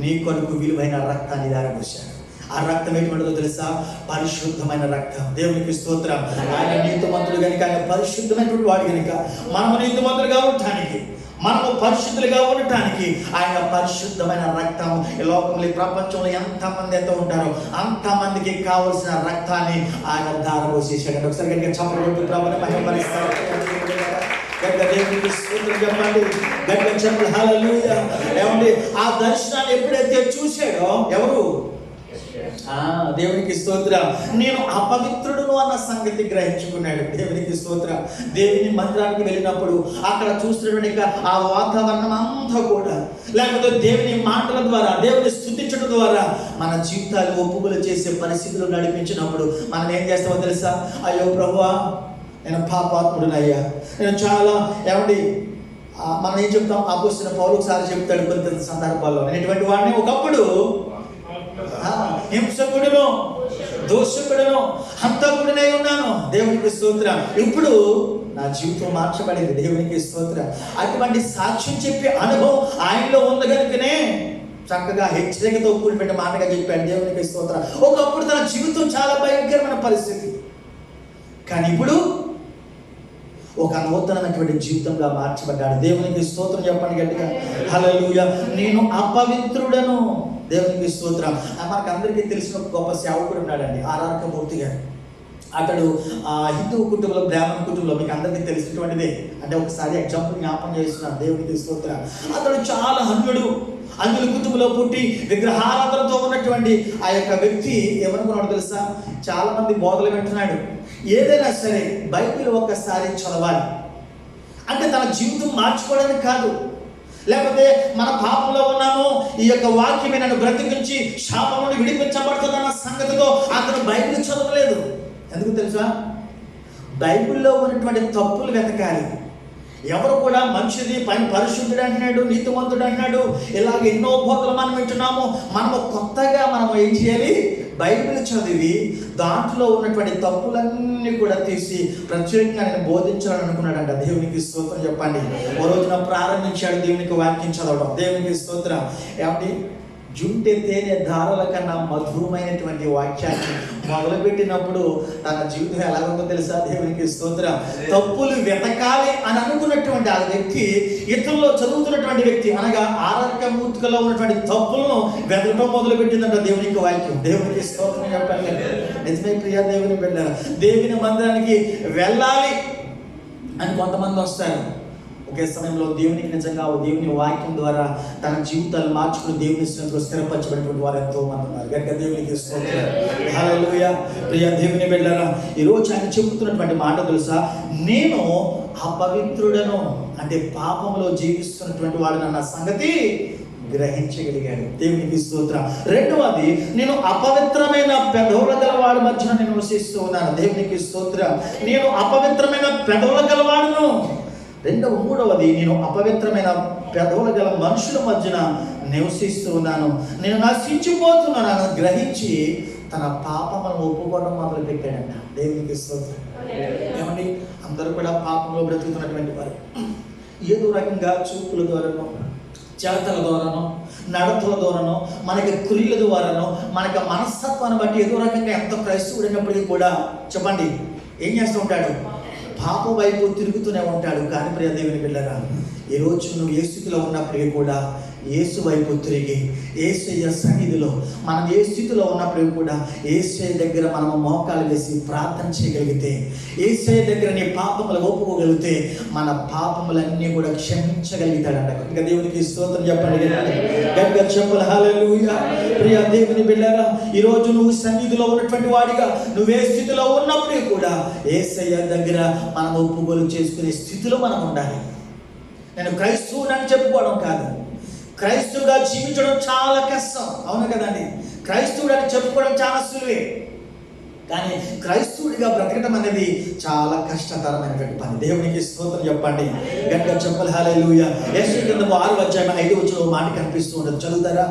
నీ కొరకు విలువైన రక్తాన్ని ధారపోశాడు. ఆ రక్తం ఎటువంటిదో తెలుసా? పరిశుద్ధమైన రక్తం. దేవునికి స్తోత్రం. ఆయన నీతిమంతుడు కనుక, ఆయన పరిశుద్ధమైనటువంటి వాడు కనుక మనము నీతిమంతులుగా ఉండటానికి, మనము పరిశుద్ధులుగా ఉండటానికి ఆయన పరిశుద్ధమైన రక్తం ఈ లోకంలో ఈ ప్రపంచంలో ఎంతమంది అయితే ఉంటారో అంతమందికి కావలసిన రక్తాన్ని ఆయన ధారపోసేసాడు. ఒకసారి గట్టిగా చప్పట్లు ప్రభువుని మహిమపరుస్తారు. దేవునికి స్తోత్రం చెప్పండి. గట్టిగా చెప్పండి. హల్లెలూయా. ఏమండి? ఆ దర్శనాన్ని ఎప్పుడైతే చూశాడో ఎవరు? దేవునికి స్తోత్రం. నేను అపవిత్రుడును అన్న సంగతి గ్రహించుకున్నాడు. దేవునికి స్తోత్రం. దేవుని మందిరానికి వెళ్ళినప్పుడు అక్కడ చూస్తున్నటువంటి ఆ వాతావరణం అంతా కూడా, లేకపోతే దేవుని మాటల ద్వారా, దేవుని స్తుతించడం ద్వారా మన జీవితాలు ఒప్పుకోలు చేసే పరిస్థితులు నడిపించినప్పుడు మనం ఏం చేస్తామో తెలుసా? అయ్యో ప్రభువా, నేను పాపాత్ముడునయ్యా, నేను చాలా ఏమండి మనం ఏం చెప్తాం? అపోస్తలుడైన పౌలు ఒకసారి చెప్తాడు కొన్ని సందర్భాల్లో, నేను ఇటువంటి వాడిని ఒకప్పుడు హింసకుడును, దోషకుడును, హంతకుడునై ఉన్నాను. దేవునికి స్తోత్రం. ఇప్పుడు నా జీవితం మార్చబడింది. దేవునికి స్తోత్రం. అటువంటి సాక్ష్యం చెప్పే అనుభవం ఆయనలో ఉంది కనుకనే చక్కగా హెచ్చరికతో కూడిపెట్టే మాటగా చెప్పాడు. దేవునికి స్తోత్రం. ఒకప్పుడు తన జీవితం చాలా భయంకరమైన పరిస్థితి, కానీ ఇప్పుడు ఒక నూతనమైనటువంటి జీవితంగా మార్చబడ్డాడు. దేవునికి స్తోత్రం చెప్పండి గట్టిగా. హల్లెలూయా. నేను అపవిత్రుడను. దేవునికి స్తోత్రం. మనకు అందరికీ తెలిసిన ఒక గొప్ప సేవకుడు ఉన్నాడండి, ఆర్ఆర్ మూర్తి గారు. అతడు హిందూ కుటుంబంలో, బ్రాహ్మణ కుటుంబంలో, మీకు అందరికీ తెలిసినటువంటిదే. అంటే ఒకసారి ఎగ్జాంపుల్ జ్ఞాపకం చేస్తున్నాను. దేవునికి స్తోత్రం. అతడు చాలా అన్యుల కుటుంబంలో పుట్టి విగ్రహారాధనతో ఉన్నటువంటి ఆ యొక్క వ్యక్తి ఏమనుకున్నాడు తెలుసా? చాలా మంది బోధలు వింటున్నాడు. ఏదైనా సరే బైబిల్ ఒక్కసారి చదవాలి, అంటే తన జీవితం మార్చుకోవడానికి కాదు, లేకపోతే మన పాపంలో ఉన్నాము, ఈ యొక్క వాక్యమే నన్ను బ్రతికించి శాపం నుండి విడిపించబడుతుందన్న సంగతితో అతను బైబిల్ చదవలేదు. ఎందుకు తెలుసా? బైబిల్లో ఉన్నటువంటి తప్పులు వెతకాలి. ఎవరు కూడా మంచిది, పైన పరిశుద్ధుడు అంటున్నాడు, నీతిమంతుడు అంటున్నాడు, ఇలాగ ఎన్నో బోధలు మనం వింటున్నాము. మనము కొత్తగా ఏం చేయాలి? బైబిల్ చదివి దాంట్లో ఉన్నటువంటి తప్పులన్నీ కూడా తీసి ప్రత్యేకంగా నేను బోధించాలని అనుకున్నాడంట. దేవునికి స్తోత్రం చెప్పండి. ఓ రోజున ప్రారంభించాడు దేవునికి వాక్యం చదవడం. దేవునికి స్తోత్రం. ఏమంటే జుంటె తేనె ధారల కన్నా మధురమైనటువంటి వాక్యాన్ని మొదలుపెట్టినప్పుడు తన జీవితం ఎలాగో తెలుసా? దేవునికి స్తోత్రం. తప్పులు వెతకాలి అని అనుకున్నటువంటి ఆ వ్యక్తి, ఇతరుల్లో చదువుతున్నటువంటి వ్యక్తి, అనగా ఆర్ఆర్ మూర్తికలో ఉన్నటువంటి తప్పులను వెతకడం మొదలుపెట్టిందంట దేవునికి వాక్యం. దేవునికి స్తోత్రం చెప్పండి. నిజమే ప్రియా దేవుని బిడ్డ, దేవుని మందిరానికి వెళ్ళాలి అని కొంతమంది వస్తారు. ఒకే సమయంలో దేవునికి నిజంగా దేవుని వాక్యం ద్వారా తన జీవితాలు మార్చుకుని దేవుని స్థితిలో స్థిరపరచబడినటువంటి వారు ఎంతో మంది ఉన్నారు. కనుక దేవునికి స్తోత్రం. హల్లెలూయా. ప్రియ దేవుని బిడ్డలారా, ఈరోజు ఆయన చెబుతున్నటువంటి మాట తెలుసా? నేను అపవిత్రుడను, అంటే పాపంలో జీవిస్తున్నటువంటి వాడు అన్న సంగతి గ్రహించగలిగాడు. దేవునికి స్తోత్రం. రెండవది, నేను అపవిత్రమైన పెదవుల గలవాడి మధ్యన నేను నివసిస్తూ ఉన్నాను. దేవునికి స్తోత్రం. నేను అపవిత్రమైన పెదవుల గలవాడును. మూడవది, నేను అపవిత్రమైన పెదవుల గల మనుషుల మధ్యన నివసిస్తూ ఉన్నాను, నేను నశించిపోతున్నాను గ్రహించి తన పాపములను ఒప్పుకోవడం మొదలు పెట్టాడంట. దేవునికి స్తోత్రం. ఏమండి, అందరూ కూడా పాపంలో బ్రతుకుతున్నటువంటి వారు. ఏదో రకంగా చూపుల ద్వారానో, చేతల ద్వారానో, నడతల ద్వారానో, మనకి క్రియల ద్వారానో, మనకి మనస్తత్వాన్ని బట్టి ఏదో రకంగా ఎంత క్రైస్తవుడైనప్పటికీ కూడా చెప్పండి ఏం చేస్తూ ఉంటాడు? పాపం వైపు తిరుగుతూనే ఉంటాడు. కానీ ప్రియ దేవుని బిడ్డలారా, ఈరోజు నువ్వు ఏ స్థితిలో ఉన్నప్పటికీ కూడా యేసు వైపు తిరిగి యేసయ్య సన్నిధిలో మనం ఏ స్థితిలో ఉన్నప్పటికీ కూడా యేసయ్య దగ్గర మనం మోకాలు వేసి ప్రార్థన చేయగలిగితే, యేసయ్య దగ్గర నీ పాపములు ఒప్పుకోగలిగితే మన పాపములన్నీ కూడా క్షమించగలుగుతాడంట. ఇంకా దేవునికి స్తోత్రం చెప్పండి. గట్టిగా చెప్పాలి. హల్లెలూయా. ప్రియ దేవుని బిడ్డలారా, ఈరోజు నువ్వు సన్నిధిలో ఉన్నటువంటి వాడిగా నువ్వే స్థితిలో ఉన్నప్పటికీ కూడా యేసయ్య దగ్గర మనం ఒప్పుకోలు చేసుకునే స్థితిలో మనం ఉండాలి. నేను క్రైస్తవుని చెప్పుకోవడం కాదు, క్రైస్తవుగా జీవించడం చాలా కష్టం. అవును కదండి? క్రైస్తవుడు అని చెప్పుకోవడం చాలా సులువే, కానీ క్రైస్తవుడిగా బ్రతకడం అనేది చాలా కష్టతరమైనటువంటి పని. దేవునికి స్తోత్రం చెప్పండి. గట్టిగా చెప్పాలి. హల్లెలూయా. యేసు గ్రంథము 6:5 మాట కనిపిస్తూ ఉంటుంది, చదువుతారా?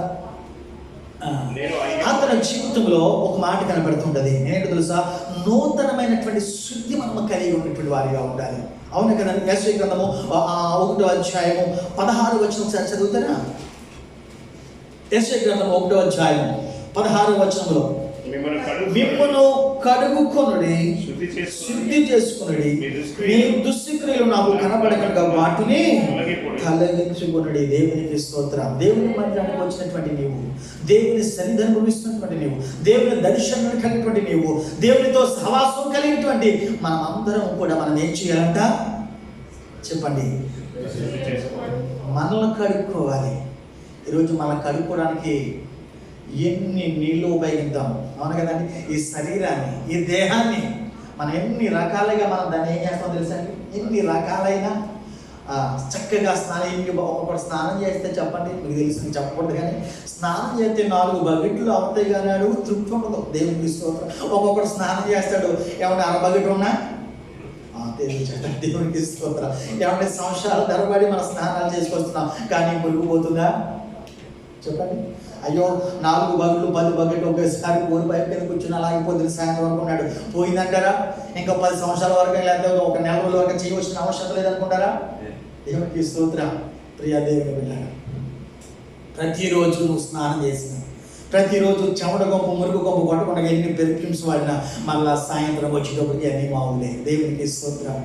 అతని జీవితంలో ఒక మాట కనబడుతుంటది. ఏంటో తెలుసా? నూతనమైనటువంటి శుద్ధి మనం కలిగి ఉన్నటువంటి వారిగా ఉండాలి. అవును కదండి? యేసు గ్రంథము 1:16 ఒకసారి చదువుతారా? యేసు గ్రంథము 1:16 మిమ్మును కడుగుకొనుడి, శుద్ధి చేసుకొనుడి, మీ దుష్క్రియలు నాకు కనబడకుండా వాటిని తొలగించుకొనుడి. దేవునికి స్తోత్రం. దేవుని మందిరానికి వచ్చినటువంటి నీవు, దేవుని సన్నిధిని అనుభవిస్తున్నటువంటి నీవు, దేవుని దర్శనం కలిగినటువంటి నీవు, దేవునితో సహవాసం కలిగినటువంటి మనం అందరం కూడా మనం ఏం చేయాలంట చెప్పండి? మనల్ని కడుక్కోవాలి. ఈరోజు మనం కడుక్కోవడానికి ఎన్ని నీళ్ళు ఉపయోగిద్దాం, అవును కదండి. ఈ శరీరాన్ని, ఈ దేహాన్ని మనం ఎన్ని రకాలుగా మనం దాన్ని ఏం చేస్తామో తెలుసా అండి. ఎన్ని రకాలైన చక్కగా ఒక్కొక్కటి స్నానం చేస్తే చెప్పండి, మీకు తెలుసు చెప్పకూడదు కానీ స్నానం చేస్తే 4 బకెట్లు అవుతాయి కానీ అడుగు తృప్తి ఉండదు. దేవునికి స్తోత్రం. ఒక్కొక్కటి స్నానం చేస్తాడు, ఏమంటే 6 బకెట్లు ఉన్నా దేవునికి స్తోత్రం. ఏమంటే సంవత్సరాల తరబడి మనం స్నానాలు చేసుకొస్తున్నాం కానీ మునిగిపోతుందా చెప్పండి. అయ్యో 4 బకెట్లు 10 బకెట్లు ఒకేసారి ఊరి పైపు కింద కూర్చుని అలాగే పొద్దున సాయంత్రం వరకు ఉన్నాడు, పోయిందంటారా? ఇంకా 10 సంవత్సరాల వరకు లేకపోతే 1 నెల రోజుల వరకు చేయవలసిన అవసరం లేదనుకుంటారా? దేవునికి స్తోత్రం. ప్రియా దేవుని బిడ్డలారా, ప్రతిరోజు నువ్వు స్నానం చేసిన, ప్రతిరోజు చెమట గొంపు మురుగు గొంపు కొట్టకుండా ఎన్ని పెర్ఫ్యూమ్స్ వాడినా మళ్ళా సాయంత్రం వచ్చేటప్పటికి అన్ని మావులే. దేవునికి స్తోత్రం.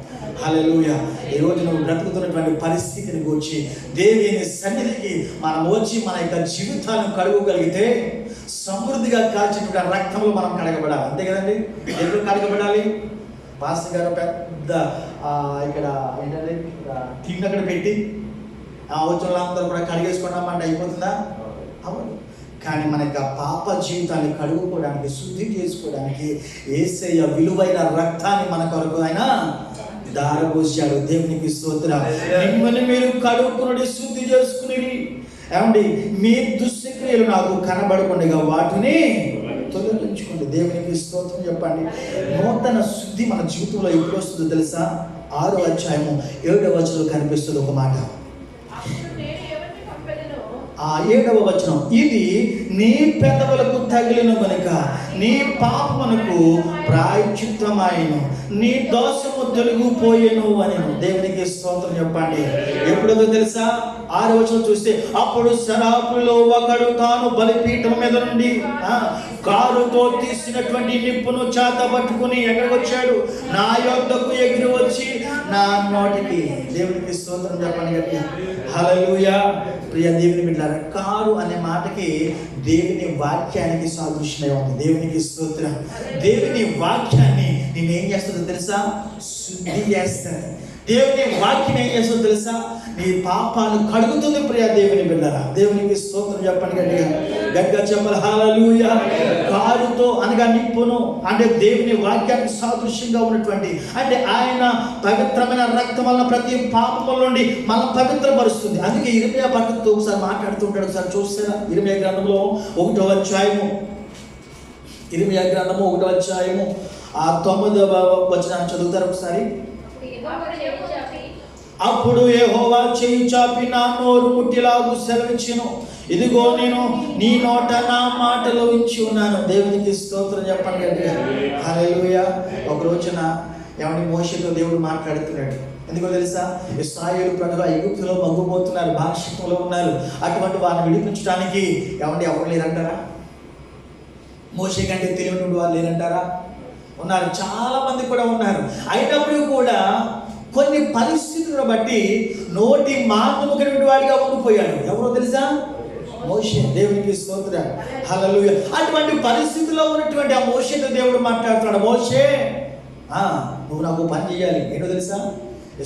హల్లెలూయా. ఈరోజు నువ్వు బ్రతుకుతున్నటువంటి పరిస్థితిని గురించి దేవుని సన్నిధికి మనం వచ్చి మన యొక్క జీవితాలను కడుగగలిగితే సమృద్ధిగా కాల్చినటువంటి రక్తంలో మనం కడగబడాలి. అంతే కదండి. ఎప్పుడు కడగబడాలి? పాస్టర్ గారు పెద్ద ఇక్కడ ఏంటంటే కింద అక్కడ పెట్టి వచ్చిన వాళ్ళందరూ కూడా కడిగేసుకున్నామంటే అయిపోతుందా? అవును. కానీ మన యొక్క పాప జీవితాన్ని కడుగుకోవడానికి, శుద్ధి చేసుకోవడానికి యేసయ్య విలువైన రక్తాన్ని మన కొరకు ఆయన దారపోశాడు. దేవునికి స్తోత్రం. మిమ్మల్ని మీరు కడుక్కుని శుద్ధి చేసుకుని ఏమండి మీ దుశ్చక్రియలు నాకు కనబడకుండా వాటిని తొలగించుకోండి. దేవునికి స్తోత్రం చెప్పండి. నూతన శుద్ధి మన జీవితంలో ఎప్పుడు వస్తుందో తెలుసా? 6వ అధ్యాయము 7వ వచనంలో కనిపిస్తుంది ఒక మాట. ఆ 7వ వచనం, ఇది నీ పెదవులకు తగిలిన కనుక నీ పాపమునకు ప్రాయశ్చిత్తమాయెను, నీ దోషము తొలగిపోయెను అని. దేవునికి స్తోత్రం చెప్పండి. ఎప్పుడో తెలుసా? 6వ వచనం చూస్తే, అప్పుడు శరాపులో ఒకడు తాను బలిపీఠం మీద నుండి కారుతో తీసినటువంటి నిప్పును చేత పట్టుకుని ఎక్కడికి వచ్చాడు? నా యొద్దకు ఎగిరి వచ్చి నా నోటికి. దేవునికి స్తోత్రం చెప్పండి గట్టిగా. హల్లెలూయా. ప్రియ దేవుని బిడ్డలారా, కారు అనే మాటకి దేవుని వాక్యానికి సాదృశ్యమై ఉంది. దేవునికి స్తోత్రం. దేవుని వాక్యాన్ని నేను ఏం చేస్తుందో తెలుసా? శుద్ధి చేస్తాను. దేవుని వాక్యం ఏం చేస్తుందో తెలుసా? నీ పాపాలు కడుగుతుంది. ప్రియ దేవుని బిడ్డలారా, దేవునికి స్తోత్రం చెప్పండి గట్టిగా. గట్టిగా చెప్పాలి. హల్లెలూయా. కారుతో అనగా నిప్పును అంటే దేవుని వాక్యానికి సాదృశ్యంగా ఉన్నటువంటి, అంటే ఆయన పవిత్రమైన రక్తం వలన ప్రతి పాపముల నుండి మనం పవిత్రపరుస్తుంది. అందుకే ఇర్మియా పక్కతో ఒకసారి మాట్లాడుతూ ఉంటాడు. ఒకసారి చూస్తారా? ఇర్మియా గ్రంథంలో 1వ అధ్యాయము, ఇర్మియా గ్రంథము 1వ అధ్యాయము 9వ వచనాన్ని చదువుతారు ఒకసారి. అప్పుడు యెహోవా చెయ్యి చాపి నా నోరు ముట్టిలాగు సెలవిచ్చెను, ఇదిగో నేను నీ నోట నా మాటలు ఉంచి ఉన్నాను. దేవునికి స్తోత్రం చెప్పండి గట్టిగా. హల్లెలూయా. ఒక రోజున ఏమంటే మోషేతో దేవుడు మాట్లాడుతున్నాడు. ఎందుకో తెలుసా? ఇశ్రాయేలు ప్రజలు ఐగుప్తులో మగ్గిపోతున్నారు, బానిసత్వంలో ఉన్నారు. అటువంటి వారిని విడిపించడానికి ఏమంటే ఎవరు లేరంటారా? మోషే కంటే తెలియని వాళ్ళు లేరంటారా? ఉన్నారు. చాలా మంది కూడా ఉన్నారు. అయినప్పుడు కూడా కొన్ని పరిస్థితులను బట్టి నోటి మాటలు కలిగిన వాడిగా ఉండిపోయాడు. ఎవరో తెలుసా? మోషే. దేవునికి స్తోత్రం. హల్లెలూయా. అటువంటి పరిస్థితిలో ఉన్నటువంటి ఆ మోషేతో దేవుడు మాట్లాడుతున్నాడు. మోషే, నువ్వు నాకు పని చేయాలి. ఏంటో తెలుసా?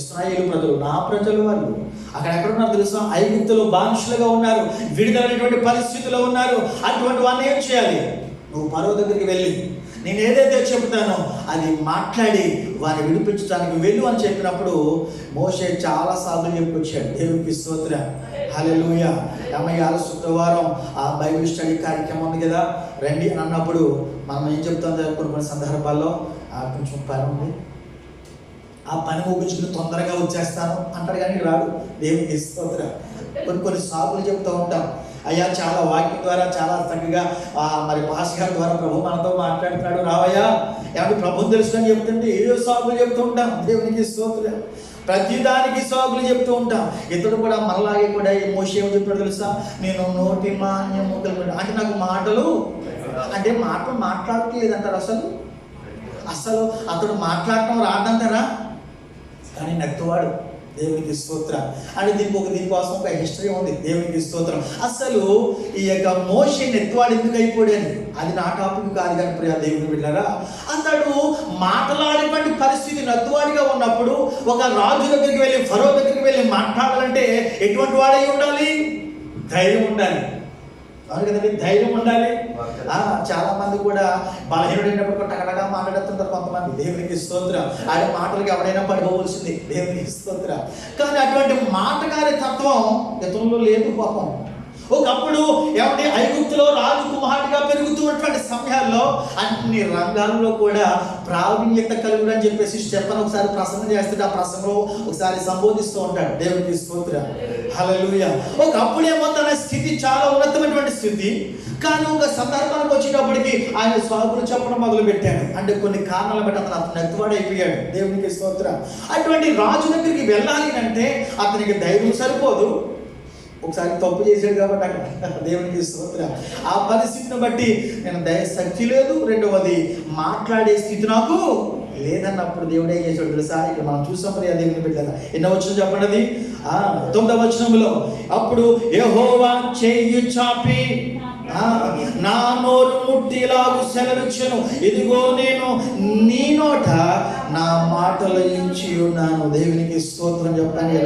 ఇశ్రాయేలు ప్రజలు నా ప్రజలు, వాళ్ళు అక్కడ ఎక్కడ ఉన్నారు తెలుసా? ఐగుప్తులో బానిసలుగా ఉన్నారు, విడుదలైనటువంటి పరిస్థితిలో ఉన్నారు. అటువంటి వాడిని ఏం చేయాలి? నువ్వు ఫరో దగ్గరికి వెళ్ళి నేను ఏదైతే చెబుతానో అది మాట్లాడి వారిని విడిపించడానికి వెళ్ళు అని చెప్పినప్పుడు మోషే చాలా సార్లు చెప్పుకొచ్చాడు. దేవునికి స్తోత్రం. హల్లెలూయా. అమ్మయ్యాల శుక్రవారం ఆ బైబిల్ స్టడీ కార్యక్రమం ఉంది కదా, రండి అని అన్నప్పుడు మనం ఏం చెప్తాం? కొన్ని సందర్భాల్లో కొంచెం పని ఉంది, ఆ పని ముగించుకుని తొందరగా వచ్చేస్తాను అంటారు కానీ రాడు. దేవునికి స్తోత్రం. కొన్ని సాకులు చెప్తూ ఉంటాం. అయ్యా చాలా వాక్యం ద్వారా చాలా చక్కగా మరి పాస్టర్ గారి ద్వారా ప్రభు మనతో మాట్లాడుతున్నాడు, రావయ్యా ఏమంటే ప్రభుని తెలుసుకొని చెప్తుంటే ఏదో సాకులు చెప్తూ ఉంటాం. దేవునికి స్తోత్రం. ప్రతిదానికి సాకులు చెప్తూ ఉంటాం. ఇతడు కూడా మనలాగే కూడా మోషే ఏమో చెప్పాడు తెలుసా? నేను నోటి మాన్యం ముక్కలు అంటే నాకు మాటలు అంటే మాటలు మాట్లాడట్లేదంటారు. అసలు అతడు మాట్లాడటం రాదంటారా? కానీ నెత్తవాడు. దేవునికి స్తోత్రం. అంటే దీనికోసం ఒక హిస్టరీ ఉంది. దేవునికి స్తోత్రం. అసలు ఈ యొక్క మోషే నెత్తువాడు ఎందుకు అయిపోయాడు అది నా టాపిక్ కాదు కానీ ప్రియ దేవుని బిడ్డలారా, అతడు మాట్లాడేటువంటి పరిస్థితి నెత్తువాడిగా ఉన్నప్పుడు ఒక రాజు దగ్గరికి వెళ్ళి ఫరో దగ్గరికి వెళ్ళి మాట్లాడాలంటే ఎటువంటి వాడై ఉండాలి? ధైర్యం ఉండాలి. అవును కదండి, ధైర్యం ఉండాలి. చాలా మంది కూడా బలహీనుడైనప్పుడు టకటగా మాట్లాడుతుంటారు కొంతమంది. దేవునికి స్తోత్రం. ఆయన మాటలకి ఎవరైనా పడిపోవలసింది. దేవునికి స్తోత్రం. కానీ అటువంటి మాటగారి తత్వం ఇతరుల్లో లేదు పాపం. ఒకప్పుడు ఎవరి ఐగుప్తులో రాజకుమారుడిగా పెరుగుతున్నటువంటి సమయాల్లో అన్ని రంగాల్లో కూడా ప్రావీణ్యత కలుగుడు అని చెప్పేసి స్టెఫెన్ ఒకసారి ప్రసంగం చేస్తుంటే ఆ ప్రసంగంలో ఒకసారి సంబోధిస్తూ ఉంటాడు. దేవునికి స్తోత్రం. హల్లెలూయా. ఒకప్పుడేమో తన స్థితి చాలా ఉన్నతమైనటువంటి స్థితి, కానీ ఒక సందర్భానికి వచ్చేటప్పటికి ఆయన స్వాగులు చెప్పడం మొదలు పెట్టాడు. అంటే కొన్ని కారణాలు బట్టి అతను ఎత్తువాడైపోయాడు. దేవునికి స్తోత్రం. అటువంటి రాజు దగ్గరికి వెళ్ళాలి అంటే అతనికి ధైర్యం సరిపోదు. ఒకసారి తప్పు చేశాడు కాబట్టి అక్కడ దేవునికి స్తోత్రం. ఆ పరిస్థితిని బట్టి నేను శక్తి లేదు, రెండవది మాట్లాడే స్థితి నాకు లేదన్నప్పుడు దేవుడు ఏం చేశాడు తెలుసా? ఇక్కడ మనం చూసాం మరి ఆ దేవుని బిడ్డ ఎన్నో వచనం చెప్పండి, అది 9వ వచనంలో, అప్పుడు యెహోవా చెయ్యి చాపి నా నోరు ముట్టిలాగు సెలవిచ్చెను, ఇదిగో నేను నీ నోట నా మాటలు ఇచ్చి ఉన్నాను. దేవునికి స్తోత్రం చెప్పండి.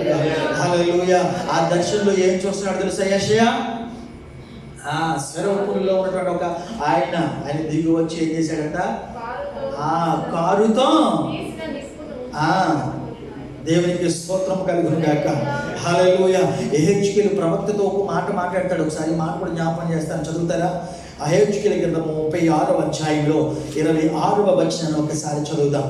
హల్లెలూయా. ఆ దర్శనంలో ఏం చూస్తున్నాడు తెలుసా యెషయా? శరవపురిలో ఉన్నటువంటి ఒక ఆయన దిగి వచ్చి ఏం చేశాడంట? కారుతో దేవునికి స్తోత్రం కలుగును గాక. హల్లెలూయా. యెహెజ్కేలు ప్రవక్తతో ఒక మాట మాట్లాడతాడు. ఒకసారి మాట కూడా జ్ఞాపకం చేస్తాను, చదువుతారా? యెహెజ్కేలు గ్రంథము 36వ అధ్యాయంలో 26వ వచనాన్ని ఒకసారి చదువుదాం.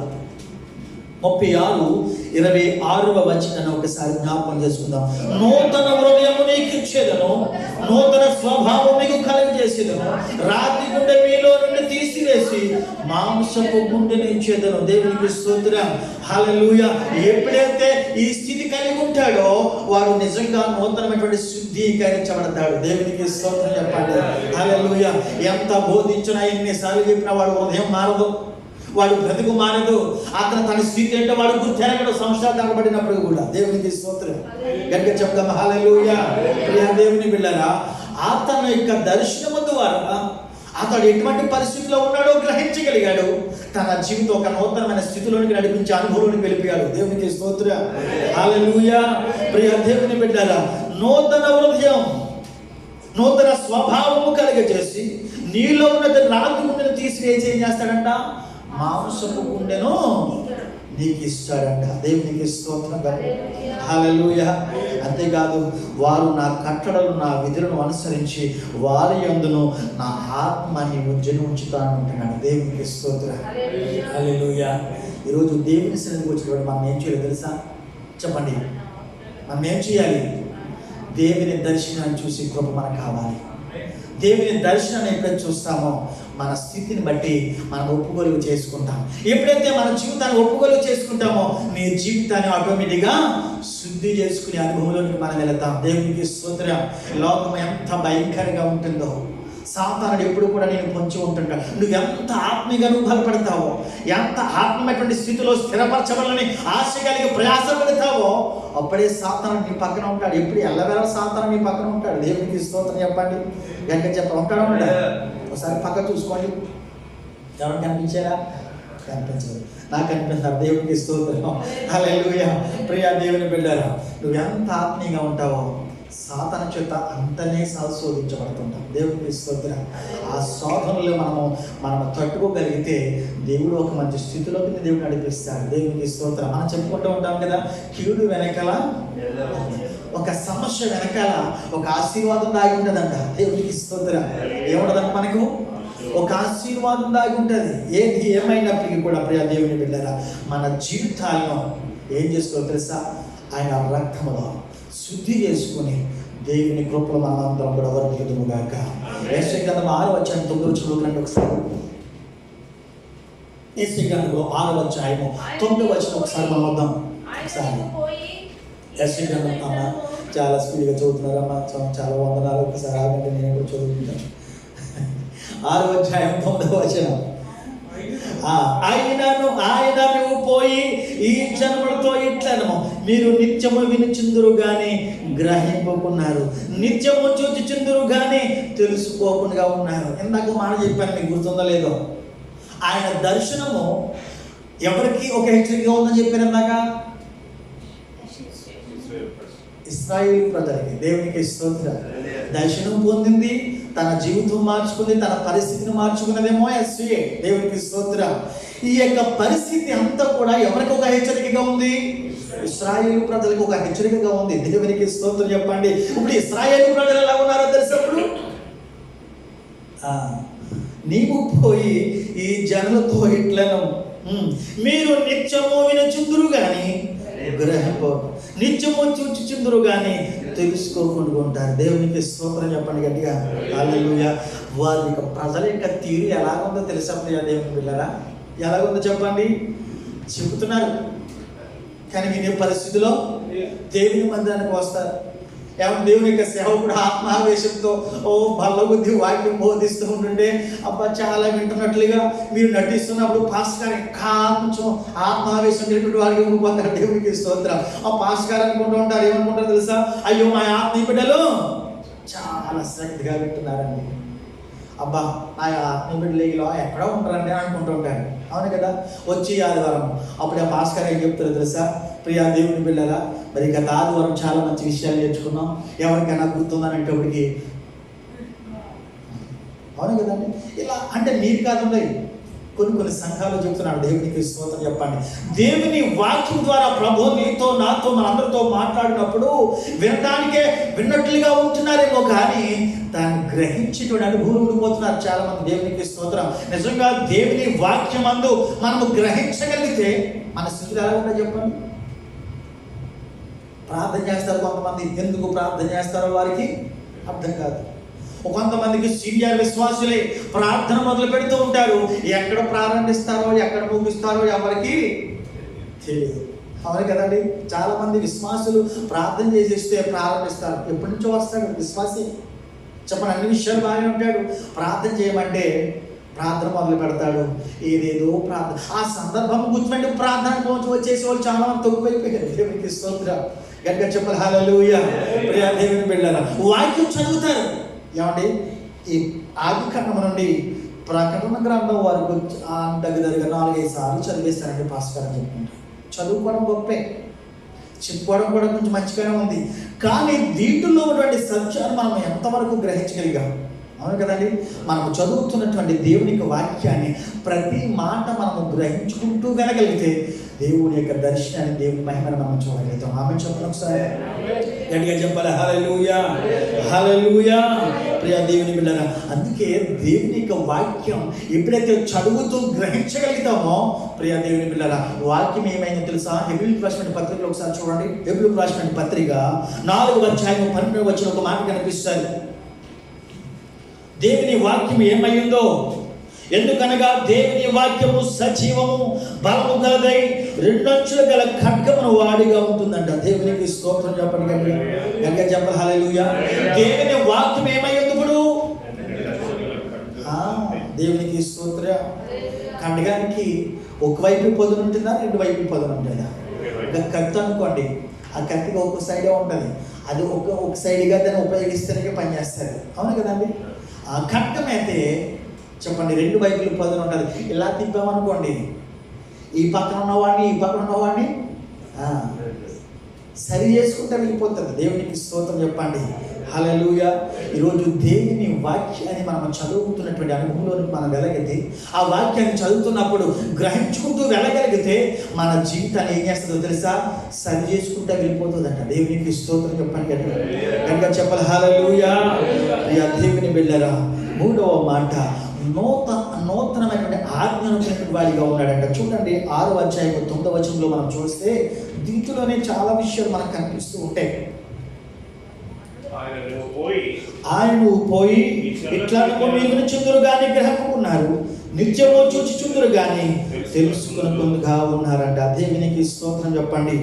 36:26వ వచనాన్ని ఒకసారి జ్ఞాపకం చేసుకుందాం. నూతన హృదయము నీకు ఇచ్చేదను, నూతన స్వభావం మీకు కలుగజేసేదను, రాతి గుండె మీలో నుండి తీసివేసి మాంసపు గుండెని ఇచ్చేదను. దేవునికి స్తోత్రం. హల్లెలూయా. ఎప్పుడైతే ఈ స్థితి కలిగి ఉంటాడో వాడు నిజంగా నూతనమైనటువంటి శుద్ధీకరించబడతాడు. దేవునికి స్తోత్రం చెప్పండి. హల్లెలూయా. ఎంత బోధించినా ఎన్నిసార్లు చెప్పినా వాడు హృదయం మారదు, వాడు బ్రతుకు మారదు. అతను తన స్థితి ఏంటో వాడు గుర్తెరగడు సంవత్సరాలు కనబడినప్పుడు కూడా. దేవునికి స్తోత్రం. గట్టిగా చెప్తాం హల్లెలూయా. ప్రియ దేవుని బిడ్డలారా, అతని యొక్క దర్శనము ద్వారా అతడు ఎటువంటి పరిస్థితిలో ఉన్నాడో గ్రహించగలిగాడు. తన జీవితం ఒక నూతనమైన స్థితిలోనికి నడిపించే అనుభవంలోకి వెళ్ళిపోయాడు. దేవునికి స్తోత్రం. హల్లెలూయా. ప్రియ దేవుని బిడ్డలారా, నూతన హృదయం, నూతన స్వభావము కలుగజేసి నీలో ఉన్నది రాతి గుండెను తీసివేసి ఏం చేస్తాడంట? మాంసపు గుండెను నీకు ఇస్తాడంట. దేవునికి స్తోత్రం. హల్లెలూయా. అంతేకాదు, వారు నా కట్టడలు నా విధులను అనుసరించి వారి యందును నా ఆత్మని ఉంచుతాను అంటున్నాడు. దేవునికి స్తోత్రం. హల్లెలూయా. ఈరోజు దేవుని సన్నిధికి వచ్చినప్పుడు మనం ఏం చేయాలి తెలుసా? చెప్పండి, మనం ఏం చేయాలి? దేవుని దర్శనాన్ని చూసి కృప మనకు కావాలి. దేవుని దర్శనాన్ని ఎప్పుడైతే చూస్తామో మన స్థితిని బట్టి మనం ఒప్పుకోలు చేసుకుంటాం. ఎప్పుడైతే మన జీవితాన్ని ఒప్పుకోలు చేసుకుంటామో నీ జీవితాన్ని ఆటోమేటిక్గా శుద్ధి చేసుకునే అనుభవంలోకి మనం వెళతాం. దేవునికి స్తోత్రం. లోకం ఎంత భయంకరంగా ఉంటుందో, సాతానుడు ఎప్పుడు కూడా నేను పొంచి ఉంటుంటాడు. నువ్వు ఎంత ఆత్మీయంగా నువ్వు బలపడతావో, ఎంత ఆత్మీయటువంటి స్థితిలో స్థిరపరచబడాలని ఆశ కలిగి ప్రయాసపడతావో అప్పుడే సాతానుడు నీ పక్కన ఉంటాడు. ఎప్పుడు ఎల్లవేళ సాతానుడు నీ పక్కన ఉంటాడు. దేవునికి స్తోత్రం చెప్పండి. గట్టిగా చెప్పండి. ఉంటాడు. ఒకసారి పక్క చూసుకోండి. ఎవరు కనిపించారా? కనిపించదు. నాకు కనిపిస్తారు. దేవునికి స్తోత్రం. హల్లెలూయా. ప్రియ దేవుని బిడ్డలారా, నువ్వు ఎంత ఆత్మీయంగా ఉంటావో సాతాను చేత అంతనే శోధించబడుతుంటాం. దేవునికి స్తోత్రం. ఆ శోధనలో మనము తట్టుకోగలిగితే దేవుడు ఒక మంచి స్థితిలోకి దేవుడు నడిపిస్తాడు. దేవునికి స్తోత్రం. మనం చెప్పుకుంటూ ఉంటాం కదా, కీడు వెనకాల, ఒక సమస్య వెనకాల ఒక ఆశీర్వాదం దాగి ఉంటుందంట. దేవునికి స్తోత్రం. ఏముంటదంట? మనకు ఒక ఆశీర్వాదం దాగి ఉంటుంది. ఏది ఏమైనప్పటికీ కూడా ప్రియ దేవుని బిడ్డలారా, మన జీవితాలను ఏం చేసుకోవాలి తెలుసా? ఆయన రక్తములో శుద్ధి చేసుకుని దేవుని కృపలో మనందరం కూడా వర్ధిల్లుదుము గాక. యేషయా గ్రంథం 6వ అధ్యాయం 9వ వచనం ఒకసారి. యేషయా గ్రంథంలో 6వ అధ్యాయం 9వ వచనం ఒకసారి మనం వద్దాం. ఒకసారి యేషయా గ్రంథం చాలా స్పీడ్గా చదువుతున్నారమ్మా, చాలా వందనాలు. ఒకసారి ఆగండి, నేను కూడా చదువుకుంటాను. 6వ అధ్యాయం 9వ వచనం. ఆయనను పోయి ఈ జన్మలతో ఇట్లను మీరు నిత్యము వినిచుందురు గాని గ్రహింపుకున్నారు, నిత్యము చూచుచుందురు గాని తెలుసుకోకుండా ఉన్నారు. ఇందాక మాట చెప్పాను, మీకు గుర్తుందో లేదో? ఆయన దర్శనము ఎవరికి ఒక హెచ్చరిక ఉందని చెప్పారు ఇందాక? ఇశ్రాయేలు ప్రజలకి. దేవునికి స్తోత్రం. దర్శనం పొందింది, తన జీవితం మార్చుకుంది, తన పరిస్థితిని మార్చుకున్నదేమో ఎస్వి. దేవునికి స్తోత్రం. ఈ యొక్క పరిస్థితి అంతా కూడా ఎవరికి ఒక హెచ్చరికగా ఉంది? ఇశ్రాయేలు ప్రజలకు ఒక హెచ్చరికగా ఉంది. దేవునికి స్తోత్రం చెప్పండి. ఇప్పుడు ఇశ్రాయేలు ప్రజలు ఎలా ఉన్నారో తెలిసినప్పుడు, నీవు పోయి ఈ జనులతో ఇట్లను మీరు నిత్యము వినుచుందురు కానీ గ్రహింప, నిత్యము చూచుచుందురు కానీ తెలుసుకోకుండా ఉంటారు. దేవునికి స్తోత్రం చెప్పండి గట్టిగా. హల్లెలూయా. వారి యొక్క ప్రజల యొక్క తీరు ఎలాగుందో తెలుసా ప్రియా దేవుని పిల్లరా? ఎలాగుందో చెప్పండి. చెబుతున్నారు కానీ వినే పరిస్థితిలో దేవుని మందిరానికి వస్తారు. ఏమన్నా దేవుని యొక్క సేవకుడు ఆత్మావేశంతో బల్లబుద్ధి వాక్యం బోధిస్తూ ఉంటుంటే అబ్బా చాలా వింటున్నట్లుగా మీరు నటిస్తున్నప్పుడు పాస్టర్ గారు ఇంకా కొంచెం ఆత్మావేశం కలిగినటువంటి వారికి ఉండిపోతారు. దేవునికి స్తోత్రం. ఆ పాస్టర్ గారు అనుకుంటూ ఉంటారు, ఏమనుకుంటారు తెలుసా? అయ్యో మా ఆత్మీయ బిడ్డలు చాలా శ్రద్ధగా వింటున్నారండి, అబ్బా నా ఆత్మీయ బిడ్డలు ఇలా ఎక్కడో ఉంటారండి అనుకుంటూ ఉంటారు. అవును కదా? వచ్చి ఆదివారం అప్పుడు ఆ పాస్టర్ ఏం చెప్తారో తెలుసా? ప్రియా దేవుని బిడ్డలా, మరి గత ఆదివారం చాలా మంచి విషయాలు నేర్చుకున్నాం. ఎవరికైనా గుర్తుందని అంటేప్పటికి అవును కదండి. ఇలా అంటే మీరు కాదండి, కొన్ని సంఘాలు చెప్తున్నాడు. దేవునికి స్తోత్రం చెప్పండి. దేవుని వాక్యం ద్వారా ప్రభు నీతో నాతో మనందరితో మాట్లాడినప్పుడు వినడానికే విన్నట్లుగా ఉంటున్నారేమో కానీ దాన్ని గ్రహించేటువంటి అనుభవం ఉండిపోతున్నారు చాలా మంది. దేవునికి స్తోత్రం. నిజంగా దేవుని వాక్యం అందు మనము గ్రహించగలిగితే మన స్థితి ఎలా ఉంటుందో చెప్పండి. ప్రార్థన చేస్తారు కొంతమంది, ఎందుకు ప్రార్థన చేస్తారో వారికి అర్థం కాదు. కొంతమందికి సీనియర్ విశ్వాసులే ప్రార్థన మొదలు పెడుతూ ఉంటారు, ఎక్కడ ప్రారంభిస్తారో ఎక్కడ ముగిస్తారో ఎవరికి తెలియదు. అవును కదండి. చాలా మంది విశ్వాసులు ప్రార్థన చేసేస్తే ప్రారంభిస్తారు. ఎప్పటి నుంచో వస్తాడు విశ్వాసి, చెప్పండి, అన్ని విషయాలు బాగానే ఉంటాడు. ప్రార్థన చేయమంటే ప్రార్థన మొదలు పెడతాడు, ఏదేదో ప్రార్థన. ఆ సందర్భం గుర్తుపెట్టి ప్రార్థన వచ్చేసి వాళ్ళు చాలా మంది తొక్కుపోయిపోయారు. దేవునికి స్తోత్రం. గట్టిగా చెప్పాలి హల్లెలూయా. ప్రియా దేవుని బిడ్డలారా, వాక్యం చదువుతారు. ఏమండి, ఈ ఆది కాండం నుండి ప్రకటన గ్రంథం వరకు దగ్గరగా 4-5 సార్లు చదివేస్తారండి పాస్టర్ అని చెప్పుకుంటారు. చదువుకోవడం గొప్పే, చెప్పుకోవడం కూడా కొంచెం మంచిగానే ఉంది. కానీ దీంట్లో ఉన్నటువంటి సత్యాన్ని మనం ఎంతవరకు గ్రహించగలిగాం? అవును కదండి. మనం చదువుతున్నటువంటి దేవుని యొక్క వాక్యాన్ని ప్రతి మాట మనము గ్రహించుకుంటూ వెళ్ళగలిగితే దేవుని యొక్క దర్శనాన్ని, దేవుని మహిమను మనం చూడగలుగుతాం. ఆమె చెప్పండి ఒకసారి గట్టిగా చెప్పాలి హల్లెలూయా, హల్లెలూయా. ప్రియ దేవుని బిడ్డలారా, అందుకే దేవుని యొక్క వాక్యం ఎప్పుడైతే చదువుతూ గ్రహించగలుగుతామో ప్రియ దేవుని బిడ్డలారా, వాక్యం ఏమైందో తెలుసా? హెబ్రీయులకు రాసిన పత్రికలో ఒకసారి చూడండి. హెబ్రీయులకు రాసిన పత్రిక 4:12 ఒక మాట కనిపిస్తుంది. దేవుని వాక్యం ఏమైందో, ఎందుకనగా దేవుని వాక్యము సజీవము బలము గలదై 2 అంచులు గల ఖడ్గమును వాడిగా ఉంటుందంట. దేవునికి స్తోత్రం చెప్పండి గట్టిగా చెప్పాలి హల్లెలూయా. దేవుని వాక్యం ఏమైంది ఇప్పుడు? దేవునికి స్తోత్రం. ఖడ్గానికి ఒకవైపు పొదును ఉంటుందా, 2 వైపు పొదును ఉంటుందా? కత్తి అనుకోండి, ఆ కత్తిగా ఒక సైడే ఉంటుంది, అది ఒక సైడ్గా దాన్ని ఉపయోగిస్తేనే పనిచేస్తుంది. అవును కదండి. ఆ ఖడ్గం అయితే చెప్పండి 2 వైపులు పొదలు ఉంటుంది. ఇలా తిప్పామనుకోండి, ఈ పక్కన ఉన్నవాడిని ఈ పక్కన ఉన్నవాడిని సరి చేసుకుంటే వెళ్ళిపోతుంది. దేవునికి స్తోత్రం చెప్పండి హల్లెలూయా. ఈరోజు దేవుని వాక్యాన్ని మనం చదువుతున్నటువంటి అనుభవంలోనికి మనం వెళ్ళగలిగితే, ఆ వాక్యాన్ని చదువుతున్నప్పుడు గ్రహించుకుంటూ వెళ్ళగలిగితే మన జీవితాన్ని ఏం చేస్తుందో తెలుసా? సరి చేసుకుంటూ వెళ్ళిపోతుందంట. దేవునికి స్తోత్రం చెప్పండి కనుక చెప్పాలి హల్లెలూయా. ప్రియ దేవుని బిడ్డలారా, 3వ మాట, నూతనమైనటువంటి ఆజ్ఞానమైనటువంటి వాడిగా ఉన్నాడంట. చూడండి 6వ అధ్యాయం 9వ వచనంలో మనం చూస్తే దీంట్లోనే చాలా విషయాలు మనకు కనిపిస్తూ ఉంటాయి. ఆయన పోయి ఇట్లా మీరు వినుచుందురు గాని గ్రహింపుకున్నారు, నిత్యము చూచుచుందురు గాని తెలుసుకునకుండా ఉన్నారంట. దేవునికి స్తోత్రం చెప్పండి.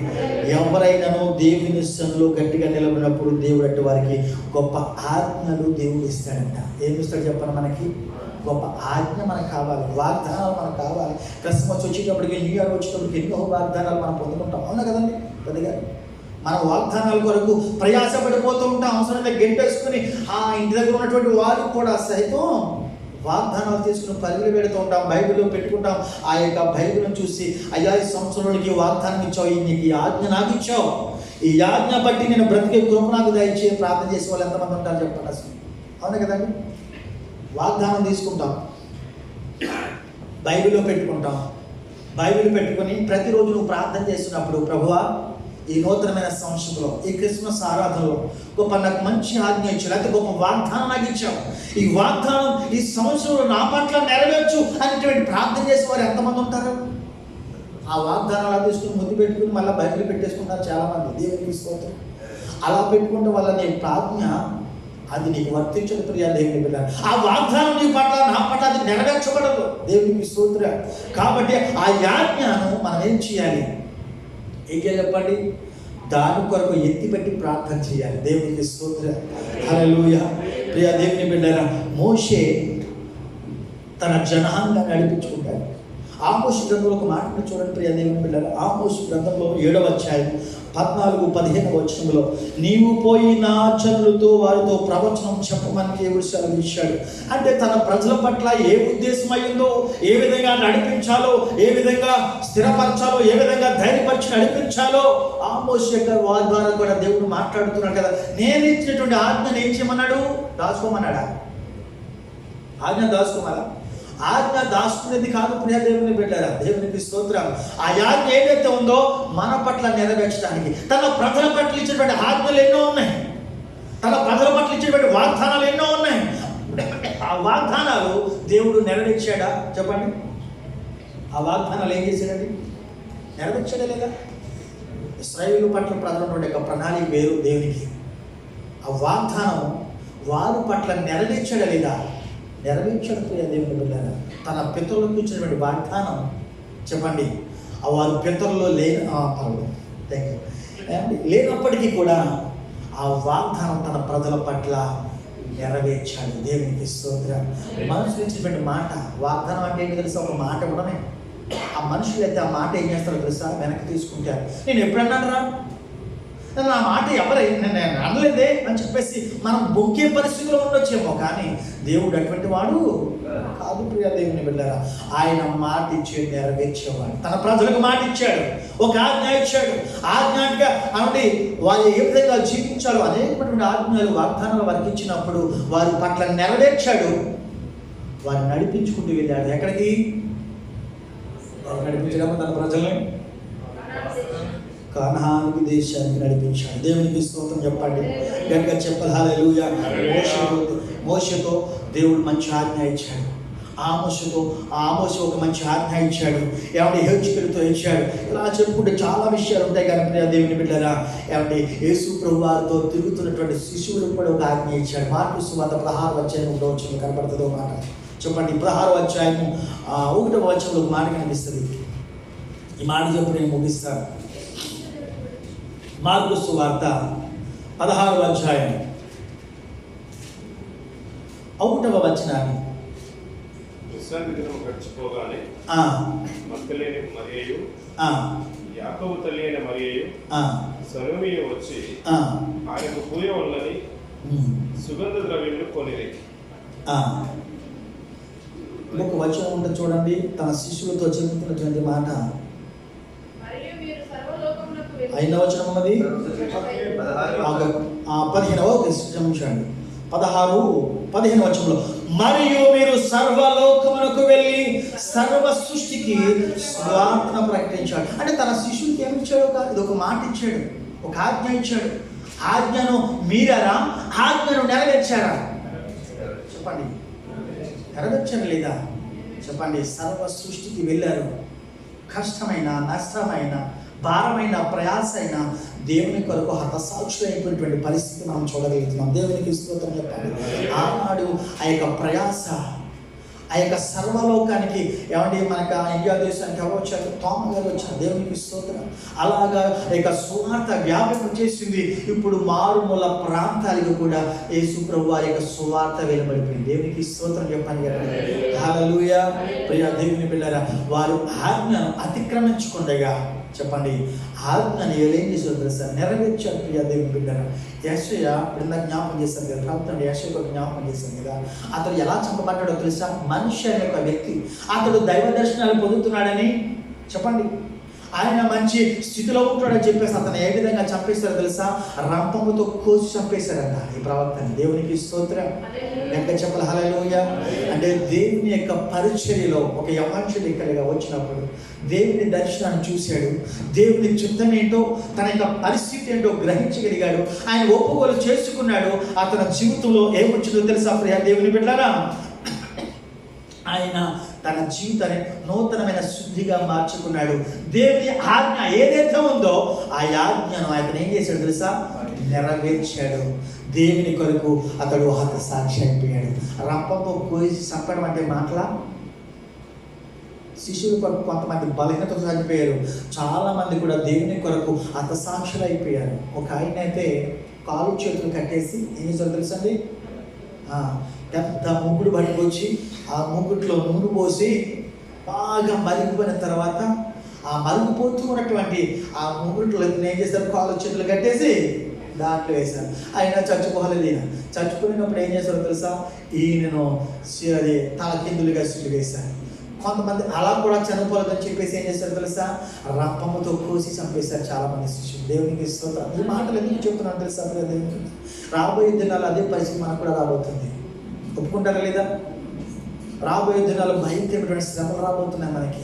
ఎవరైనాను దేవుని స్థలంలో గట్టిగా నిలబడినప్పుడు దేవుడు అంటే వారికి గొప్ప ఆజ్ఞలు దేవుడు ఇస్తాడంట. ఏమి ఇస్తాడు చెప్పండి? మనకి గొప్ప ఆజ్ఞ మనకు కావాలి, వాగ్దానాలు మనకు కావాలి. క్రిస్మస్ వచ్చేటప్పటికి, న్యూ ఇయర్ వచ్చేటప్పటికి ఎన్నో వాగ్దానాలు మనం పొందుకుంటాం. అవునా కదండి కొద్దిగా మన వాగ్దానాల కొరకు ప్రయాసపడిపోతూ ఉంటాం. అవసరంగా గెంటేసుకుని ఆ ఇంటి దగ్గర ఉన్నటువంటి వారు కూడా సైతం వాగ్దానాలు తీసుకుని పరుగులు పెడుతూ ఉంటాం, బైబిల్లో పెట్టుకుంటాం. ఆ యొక్క బైబిల్ని చూసి, అయ్యా ఈ సంవత్సరంలోనికి వాగ్దానం ఇచ్చావు, నీకు ఈ ఆజ్ఞ నాకు ఇచ్చావు, ఈ ఆజ్ఞ బట్టి నేను బ్రతికే కృప నాకు దయచే ప్రార్థన చేసే వాళ్ళు ఎంతమంది ఉంటారు చెప్పండి అసలు? అవునా కదండి? వాగ్దానం తీసుకుంటాం, బైబిల్లో పెట్టుకుంటాం. బైబిల్ పెట్టుకొని ప్రతిరోజు నువ్వు ప్రార్థన చేస్తున్నప్పుడు, ప్రభువా ఈ నూతనమైన సంవత్సరంలో, ఈ క్రిస్మస్ ఆరాధనలో గొప్ప నాకు మంచి ఆజ్ఞ ఇచ్చావు, లేకపోతే గొప్ప వాగ్దానం నాకు ఇచ్చావు, ఈ వాగ్దానం ఈ సంవత్సరంలో నా పట్ల నెరవేర్చు అనేటువంటి ప్రార్థన చేసే వారు ఎంతమంది ఉంటారు? ఆ వాగ్దానాలు అలా తీసుకుని ముద్దు పెట్టుకుని మళ్ళీ బైబిల్ పెట్టేసుకుంటారు చాలామంది. దేవునికి స్తోత్రం. అలా పెట్టుకుంటే వల్ల నీ ప్రాజ్ఞ అది నీకు వర్తించదు ప్రియా దేవుని బిడ్డ. ఆ వాగ్దానం నీ పట్ల నా పట్ల అది నెరవేర్చబడదు. దేవునికి స్తోత్రం. కాబట్టి ఆ యాజ్ఞను మనం ఏం చేయాలి? ఏం చెప్పండి? దాని కొరకు ఎత్తిపెట్టి ప్రార్థన చేయాలి. దేవునికి స్తోత్రం. హల్లెలూయా. ప్రియా దేవుని బిడ్డరా, మోషే తన జనాంగాన్ని నడిపించుకుంటాడు. ఆమోసు గ్రంథంలో ఒక మాటను చూడండి ప్రియ దేవుని బిడ్డలారా. ఆమోసు గ్రంథంలో 7వ అధ్యాయం 14-15 వచనంలో, నీవు పోయి నా జనులతో వారితో ప్రవచనం చెప్పమని దేవుడు సెలవిచ్చాడు. అంటే తన ప్రజల పట్ల ఏ ఉద్దేశం అయిందో, ఏ విధంగా నడిపించాలో, ఏ విధంగా స్థిరపరచాలో, ఏ విధంగా ధైర్యపరిచి నడిపించాలో ఆమోసు యొక్క వారి ద్వారా కూడా దేవుడు మాట్లాడుతున్నాడు కదా. నేను ఇచ్చినటువంటి ఆజ్ఞను ఏం చేయమన్నాడు? దాచుకోమన్నాడా? ఆజ్ఞ దాచుకోమలా? ఆజ్ఞ దాచుకునేది కాదు ప్రియ దేవుని బిడ్డలారా. దేవునికి స్తోత్రం. ఆ ఆజ్ఞ ఏదైతే ఉందో మన పట్ల నెరవేర్చడానికి, తన ప్రజల పట్ల ఇచ్చినటువంటి ఆజ్ఞలు ఎన్నో ఉన్నాయి, తన ప్రజల పట్ల ఇచ్చినటువంటి వాగ్దానాలు ఎన్నో ఉన్నాయి. ఆ వాగ్దానాలు దేవుడు నెరవేర్చాడా చెప్పండి? ఆ వాగ్దానాలు ఏం చేశాడండి? నెరవేర్చాడా లేదా? ఇశ్రాయేలు పట్ల ప్రజల యొక్క ప్రణాళిక వేరు దేవునికి. ఆ వాగ్దానం వారి పట్ల నెరవేర్చాడా లేదా? నెరవేర్చాడు ప్రియ దేవుని బిడ్డలారా. తన పితరులకు ఇచ్చినటువంటి వాగ్దానం చెప్పండి, వారు పితరుల్లో లేనప్పటికీ కూడా ఆ వాగ్దానం తన ప్రజల పట్ల నెరవేర్చాడు. దేవునికి స్తోత్రం. మనుషులు ఇచ్చినటువంటి మాట, వాగ్దానం అంటే ఏంటి తెలుసా? ఒక మాట ఇవ్వడమే. ఆ మనుషులు అయితే ఆ మాట ఏం చేస్తారో తెలుసా? వెనక్కి తీసుకుంటారు. నేను ఎప్పుడన్నాను రా, నా మాట నేను అనలేదే అని చెప్పేసి మనం బొక్కే పరిస్థితిలో ఉండొచ్చేమో, కానీ దేవుడు అటువంటి వాడు కాదు ప్రియ దేవుని బిడ్డలారా. ఆయన మాట ఇచ్చి నెరవేర్చేవాడు. తన ప్రజలకు మాట ఇచ్చాడు, ఒక ఆజ్ఞ ఇచ్చాడు. ఆజ్ఞగా అంటే వారు ఏ విధంగా జీవించాలో అనేకటువంటి ఆజ్ఞలు వాగ్దానాలు వారికి ఇచ్చినప్పుడు వారి పట్ల నెరవేర్చాడు. వారిని నడిపించుకుంటూ వెళ్ళాడు. ఎక్కడికి నడిపించడం? తన ప్రజల్ని కానాను దేశానికి నడిపించాడు. దేవునికి స్తోత్రం చెప్పండి, గట్టిగా చెప్పాలి. హల్లెలూయా. మోషేతో దేవుడు మంచి ఆజ్ఞ ఇచ్చాడు. ఆమోసు ఒక మంచి ఆజ్ఞ ఇచ్చాడు. ఏమంటే హెచ్చుకలతో ఇచ్చాడు. ఇలా చెప్పుకుంటే చాలా విషయాలు ఉంటాయి. కానీ ప్రియ దేవుని బిడ్డలారా, ఏమంటే యేసు ప్రభు వారితో తిరుగుతున్నటువంటి శిశువులకు కూడా ఒక ఆజ్ఞ ఇచ్చాడు. మార్కు సువార్త 16వ అధ్యాయం 1వ వచనం కనపడుతుందో మాట చెప్పండి. 16వ అధ్యాయం 1వ వచనంలో ఒక మాట కనిపిస్తుంది. ఈ మాట చెప్పు నేను ముగిస్తాను. మార్కు సువార్త 16వ అధ్యాయం 1వ వచనాన్ని, విశ్రాంతి దినం గడిచిపోగానే మగ్దలేని మరియయు యాకోబు తల్లి అయిన మరియయు సలోమియు వచ్చి ఆయనకు పూజ వల్లని సుగంధ ద్రవ్యములు కొనిరి. ఒక వచనం ఉంటుంది చూడండి, తన శిష్యులతో చెబుతున్నటువంటి మాట. 5వ వచనం ఉన్నది 15వ వచనంలో, మరియు మీరు సర్వలోకమునకు వెళ్ళి సర్వ సృష్టికి స్వార్థన ప్రకటించాడు. అంటే తన శిష్యులకి ఏమి ఇచ్చాడు? ఇది ఒక మాట ఇచ్చాడు, ఒక ఆజ్ఞ ఇచ్చాడు. ఆజ్ఞను మీరారా? ఆజ్ఞను నెరవేర్చారా? చెప్పండి, నెరవేర్చారు లేదా? చెప్పండి. సర్వ సృష్టికి వెళ్ళారు. కష్టమైన, నష్టమైన, భారమైన, ప్రయాస అయిన దేవుని కొరకు హతసాక్షులైనటువంటి పరిస్థితి మనం చూడగలుగుతున్నాం. దేవునికి స్తోత్రం చెప్పండి. ఆనాడు ఆ యొక్క ప్రయాస, ఆ యొక్క సర్వలోకానికి ఏమంటే మనకు ఇండియా దేశానికి ఎవరు వచ్చారు? తోమ గారు వచ్చారు. దేవునికి స్తోత్రం. అలాగా యొక్క సువార్త వ్యాపకం చేసింది. ఇప్పుడు మారుమూల ప్రాంతాలకు కూడా యేసు ప్రభు వారి యొక్క సువార్త వెలువడిపోయింది. దేవునికి స్తోత్రం చెప్పండి కదా. హల్లెలూయా. ప్రియ దేవుని బిడ్డలారా, వారు ఆజ్ఞను అతిక్రమించకుండా చెప్పండి ఆజ్ఞను ఏం చేశారు తెలుసా? నెరవేర్చారు. ప్రియ దేవుని బిడ్డలారా, యెషయా ఇందాక జ్ఞాపకం చేశారు కదా, ప్రభుత్వం యెషయా జ్ఞాపకం చేశారు కదా. అతడు ఎలా చంపబడ్డాడో తెలుసా? మనిషి అనే ఒక వ్యక్తి, అతడు దైవ దర్శనాలు పొందుతున్నాడని చెప్పండి. ఆయన మంచి స్థితిలో ఉంటాడని చెప్పేసి అతను ఏ విధంగా చంపేశారో తెలుసా? రంపముతో కోసి చంపేశారంట ఈ ప్రవక్తని. దేవునికి స్తోత్రం. ఎక్కడ చెప్పాలి హల్లెలూయా. అంటే దేవుని యొక్క పరిచర్యలో ఒక యవనస్తుడిగా వచ్చినప్పుడు దేవుని దర్శనాన్ని చూశాడు. దేవుని చిత్తం ఏంటో, తన యొక్క పరిస్థితి ఏంటో గ్రహించగలిగాడు. ఆయన ఒప్పుకోలు చేసుకున్నాడు. అతని జీవితంలో ఏమొచ్చిందో తెలుసా ప్రియ దేవుని బిడ్డలారా? ఆయన తన జీవితాన్ని నూతనమైన శుద్ధిగా మార్చుకున్నాడు. దేవుని ఆజ్ఞ ఏదైతే ఉందో ఆ ఆజ్ఞను ఆయన ఏం చేశాడు తెలుసా? నెరవేర్చాడు. దేవుని కొరకు అతడు హతసాక్షి అయిపోయాడు. రంపంతో కోసి చంపడం అంటే మాటలా? శిష్యుల కొరకు కొంతమంది బలహీనతతో చనిపోయారు. చాలామంది కూడా దేవుని కొరకు హతసాక్షులు అయిపోయారు. ఒక ఆయన అయితే కాలు చేతులు కట్టేసి ఏం చేశారు తెలుసండి? పెద్ద ముగ్గుడు పట్టుకొచ్చి ఆ ముగ్గుట్లో నూనె పోసి బాగా మరిగిపోయిన తర్వాత ఆ మరిగిపోతూ ఉన్నటువంటి ఆ ముగ్గుట్లో ఏం చేశారు? కాలు చేతులు కట్టేసి దాంట్లో వేశారు. ఆయన చచ్చిపోలేదు. ఈయన చచ్చిపోయినప్పుడు ఏం చేశారో తెలుసా? ఈయనను అది తల కిందులుగా సిల్లు వేశారు. కొంతమంది అలా కూడా చనిపోలేదని చెప్పేసి ఏం చేశారు తెలుసా? రంపముతో కోసి చంపేశారు చాలామంది శిష్యులు. దేవునికి స్తోత్రం. ఈ మాటలు ఎందుకు చెప్తున్నాను తెలుసా? దేవునికి రాబోయే దినాలు అదే పరిస్థితి మనకు కూడా రాబోతుంది. ఒప్పుకుంటారా లేదా? రాబోయే దినాలు భయంకరమైన శ్రమలు రాబోతున్నాయి మనకి.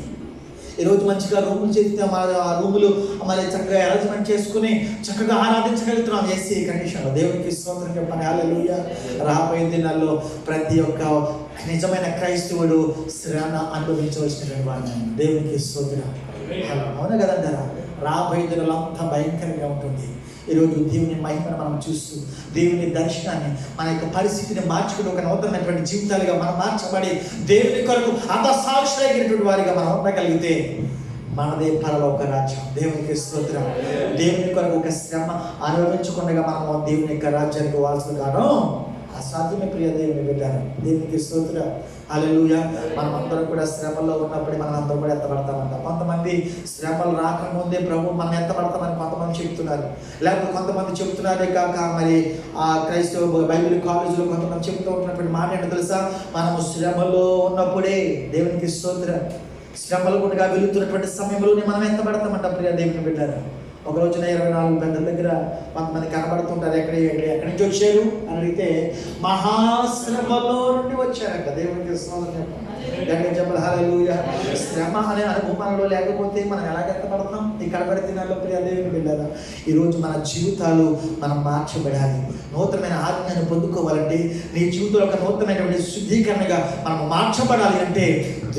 ఈరోజు మంచిగా రూములు చేస్తే ఆ రూములు మరి చక్కగా అరేంజ్మెంట్ చేసుకుని చక్కగా ఆరాధించగలుగుతున్నాం ఏసీ కండిషన్లో. దేవునికి స్తోత్రం చెప్పండి హల్లెలూయా. రాబోయే దినాల్లో ప్రతి ఒక్క నిజమైన క్రైస్తవుడు శ్రమ అనుభవించవలసినటువంటి వాడు. దేవునికి స్తోత్రం. అవునా కదంటారా? రాబోయే దినాలు అంతా భయంకరంగా ఉంటుంది. ఈరోజు దేవుని మహిమను మనం చూస్తూ దేవుని దర్శనాన్ని మన యొక్క పరిస్థితిని మార్చుకుని ఒక నూతనమైనటువంటి జీవితాలుగా మనం మార్చబడి దేవుని కొరకు హతసాక్షులైనటువంటి వారిగా మనం ఉండగలిగితే మనదే పరలోక రాజ్యం. దేవునికి స్తోత్రం. దేవుని కొరకు ఒక శ్రమ అనుభవించకుండా మనము దేవుని యొక్క రాజ్యానికి వారసులుగాను అసాధ్యమే ప్రియ దేవుని బిడ్డారు. దేవునికి స్తోత్రం. హల్లెలూయా. మనం అందరం కూడా శ్రమల్లో ఉన్నప్పుడు మనం అందరం కూడా ఎత్తబడతామంట. కొంతమంది శ్రమలు రాకముందే ప్రభు మనం ఎత్తబడతామని కొంతమంది చెప్తున్నారు. లేకపోతే కొంతమంది చెప్తున్నారే కాక మరి ఆ క్రైస్తవ బైబిల్ కాలేజీలో కొంతమంది చెప్తూ ఉన్నటువంటి మాట ఏంటో తెలుసా? మనము శ్రమలో ఉన్నప్పుడే దేవునికి స్తోత్రం శ్రమలు గుండగా వెళుతున్నటువంటి సమయంలోనే మనం ఎత్తబడతామంట ప్రియ దేవుని బిడ్డారు. ఒక రోజున 24 పెద్దల దగ్గర కొంతమంది కనబడుతుంటారు. ఎక్కడి నుంచి వచ్చారు అని అడిగితే మహాశ్రమలో నుండి వచ్చారంట. దేవునికి స్తోత్రం. చెప్పాలి హల్లెలూయా. శ్రమ అనే అనుభవంలో లేకపోతే మనం ఎలా ఎత్తబడతాం? ఈ కడపడి దినాల్లో ప్రియ దేవుని బిడ్డలారా, ఈరోజు మన జీవితాలు మనం మార్చబడాలి. నూతనమైన ఆజ్ఞను పొందుకోవాలంటే నీ జీవితంలో ఒక నూతనమైనటువంటి శుద్ధీకరణగా మనం మార్చబడాలి అంటే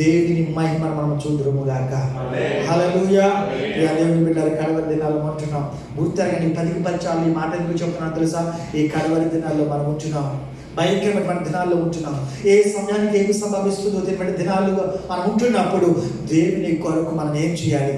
దేవుని మహిమను మనం చూద్దురుగాక. హల్లెలూయా. ప్రియ దేవుని బిడ్డలారా, కడపడి దినాలు ఉంటున్నాం. గుర్తుగా నీ 10కి పంచాలి. ఈ మాట ఎందుకు చెప్తున్నాను తెలుసా? ఈ కడవరి దినాల్లో మనం ఉంటున్నాం. భయంకరమైనటువంటి దినాల్లో ఉంటున్నాం. ఏ సమయానికి ఏమి సంభవిస్తుందో తెలియని దినాలుగా మనం ఉంటున్నప్పుడు దేవుని కొరకు మనం ఏం చేయాలి?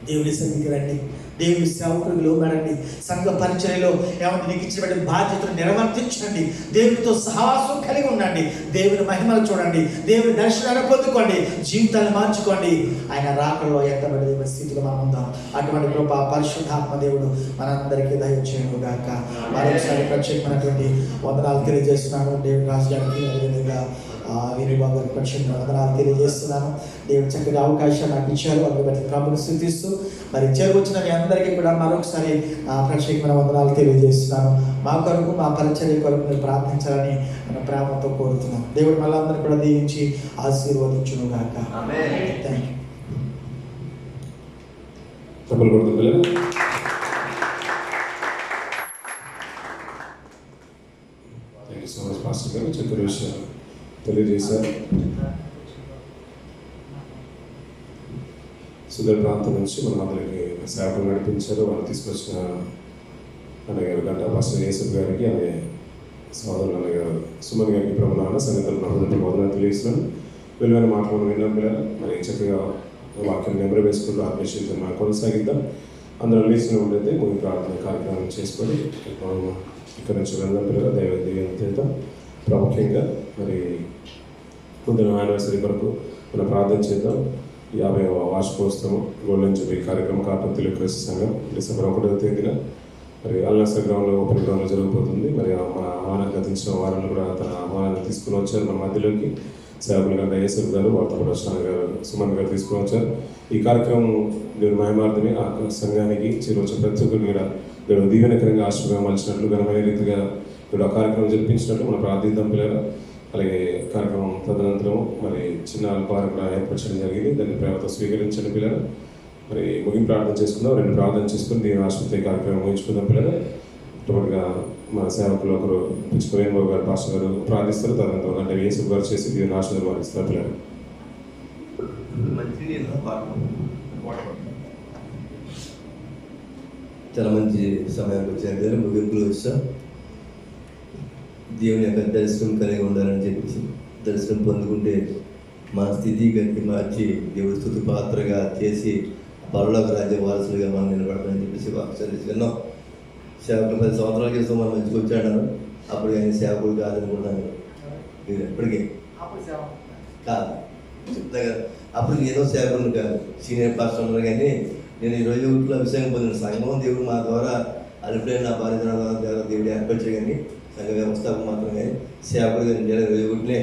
దేవుని సన్నిధికి రండి. దేవుని సేవకులకు లోబడండి. సంఘ పరిచర్యలో ఏమంటే నీకు ఇచ్చినటువంటి బాధ్యతను నిర్వర్తించండి. దేవునితో సహవాసం కలిగి ఉండండి. దేవుని మహిమను చూడండి. దేవుని దర్శనాన్ని పొందుకోండి. జీవితాన్ని మార్చుకోండి. ఆయన రాకడలో ఎత్తబడి దేవుని స్థితిలో మనం ఉందాం. అటువంటి కృప పరిశుద్ధాత్మ దేవుడు మనందరికీ దయచేయను గాక. మరొకసారి ప్రత్యేకమైనటువంటి వందనాలు తెలియజేస్తున్నాను దేవుని రాజు గారికి. అదేవిధంగా వీరి బాబు ప్రత్యేకమైన వందనాలు తెలియజేస్తున్నాను. దేవుడు చక్కగా అవకాశం నాకు ఇచ్చారు. అందుబట్టి ప్రభుని స్థుతిస్తూ మరి చేరువచ్చిన మీ అందరికీ కూడా మరొకసారి ప్రత్యేకమైన వందనాలు తెలియజేస్తున్నాను. మా కొరకు మా పరిచర్య కొరకు మీరు ప్రార్థించాలని నేను ప్రేమతో కోరుతున్నాను. దేవుడు మళ్ళీ అందరినీ కూడా దీవించి ఆశీర్వదించును గాక. Thank you. So much pastor గారు చక్కటి విషయాలు తెలియజేశారు. సుదూర ప్రాంతం నుంచి మన అందరికి సేవకులు నడిపించారు. వాళ్ళు తీసుకొచ్చిన అన్నగారు గంటా పాస్టర్ యేసఫ్ గారికి, అలాగే సోదరులు అన్నగారు సుమన్ గారికి ప్రభుత్వ సంగతులు ప్రభుత్వం మొదలు తెలియజేస్తున్నాను. విలువైన మాట్లాడడం విన్నాం పిల్లలు. మరి చక్కగా వాక్యం నెంబర్ వేసుకుంటూ ఆత్మీయత మనం కొనసాగిద్దాం. అందరూ లేచిన ఉండేది ముందు ప్రార్థన కార్యక్రమం చేసుకొని ఇక్కడ నుంచి వెళ్దాం పిల్లలు. దైవం చేద్దాం. ప్రాముఖ్యంగా మరి ముందున యానివర్సరీ కొరకు మనం ప్రార్థన చేద్దాం. 50వ వార్షికోత్సవం గోల్డెన్ జూబ్లీ కార్యక్రమం కాటన్ తెలుగు క్రైస్తవ సంఘం డిసెంబర్ 1వ తేదీన మరి అల్నాసర్ గ్రౌండ్లో ఓపెన్ గ్రౌండ్లో జరగబోతుంది. మరి మన ఆహ్వానం గతించిన వారిని కూడా తన ఆహ్వానాన్ని తీసుకుని వచ్చారు మన మధ్యలోకి. సేవకులు గంట యేసఫ్ గారు, వార్తా ప్రశ్న గారు, సుమన్ గారు తీసుకుని వచ్చారు. ఈ కార్యక్రమం దేవుని మహిమార్థమే ఆ సంఘానికి చేరవచ్చిన ప్రతి ఒక్కరు కూడా దేవుడు దీవెనకరంగా ఆశీర్వాదం మలిచినట్లు ఘనమైన రీతిగా ఇప్పుడు ఆ కార్యక్రమం జరిపించినట్లు మనం ప్రార్థిద్దాం పిల్లలు. అలాగే కార్యక్రమం తదనంతరం మరి చిన్న అల్పాహారం కూడా ఏర్పరచడం జరిగింది. దాన్ని ప్రేమతో స్వీకరించండి పిల్లలు. మరి ముగింపు ప్రార్థన చేసుకుందాం. 2 ప్రార్థన చేసుకుని దీని ఆశీర్వాద కార్యక్రమం ముగించుకుందాం పిల్లలు. ఇటువంటిగా మా సేవకులు ఒకరు పిచ్చుకోవేణబాబు గారు పాస్టర్ గారు ప్రార్థిస్తారు. తదనంతరం అంటే యేసఫ్ గారు చేసి దీని ఆశీర్వాదం వారిస్తారు పిల్లలు. చాలా మంచి సమయానికి వచ్చారు. ముగింపులు వచ్చాం. దేవుని యొక్క దర్శనం కలిగి ఉండాలని చెప్పేసి దర్శనం పొందుకుంటే మా స్థితి గతి మార్చి దేవుడి స్తుతి పాత్రగా చేసి పరలోక రాజ్య వారసులుగా మనం నిలబడతామని చెప్పేసి వాక్యాలు విన్నాం. సేవకులు 10 సంవత్సరాల క్రితం మనం మంచిగా వచ్చాడు. అప్పుడు ఆయన సేవకుడు కాదనుకున్నాను. మీరు ఎప్పటికీ కాదు చెప్తా కదా. అప్పుడు ఏదో సేవకుడు కాదు, సీనియర్ పాస్టర్ ఉన్నారు. కానీ నేను 21లో అభిషేకం పొందిన సంఘం దేవుడు మా ద్వారా అల్పడే నా భార్య ద్వారా దేవుడు ఏర్పరిచే. కానీ సంఘ వ్యవస్థకు మాత్రం కానీ సేవకుడు 2021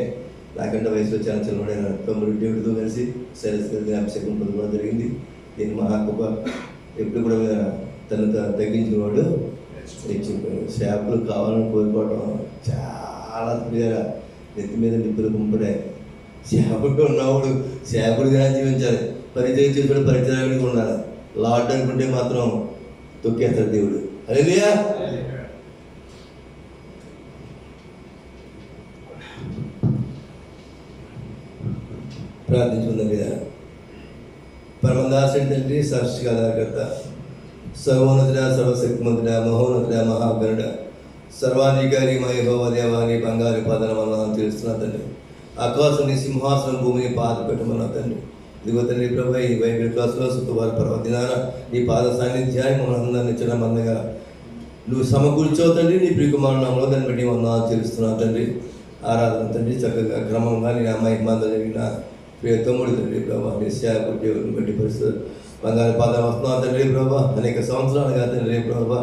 నాకంటే వయసులో చాలా చిన్నవాడైన తమ్ముడు దేవుడితో కలిసి సైలెన్స్ అభిషేకం పొందడం జరిగింది. దీన్ని మహాకృప. ఎప్పుడు కూడా తను తగ్గించుకున్నాడు. సేవకులు కావాలని కోరుకోవడం చాలా ప్రియగా నెత్తి మీద నిప్పులు గుంపుడే. సేవకుడు ఉన్నవాడు సేవకుడిగా జీవించాలి. పరిచయం చేసేవాడు పరిచయానికి ఉండాలి. లాడ్ అనుకుంటే మాత్రం తొక్కేస్తాడు దేవుడు. హల్లెలూయా. ప్రార్థించుకుందాం కదా. పరమదాసుడి తండ్రి, సృష్టికర్త, సర్వోన్నతుడ, సర్వశక్తిమంతుడ, మహోన్నతుడ, మహాగణుడ, సర్వాధికారి మహోవ దేవాని బంగారు పాదన మనం తెలుస్తున్నా తండ్రి. ఆకాశంని సింహాసనం భూమిని పాద పెట్టమన్నా తండ్రి. ఇదిగో తండ్రి ప్రభు, ఈ బైబిల్ క్లాసులో శుక్రవార పర్వదినాన నీ పాద సాన్నిధ్యాన్ని మనం అందరినీ ఇచ్చడం అందగా నువ్వు సమకూర్చావు తండ్రి. నీ ప్రియకుమారునామలో దాన్ని బట్టి మనం తెలుస్తున్నావు తండ్రి. ఆరాధన తండ్రి చక్కగా క్రమంగా నేను అమ్మాయి మంద జరిగిన ప్రియ తమ్ముడు తండ్రి ప్రభా, నీ సేవకుడు దేవుని బట్టి పరిస్థితి బంగారు పాదం వస్తున్నావు తండ్రి ప్రభా. అనేక సంవత్సరాలుగా తండ్రి ప్రభా,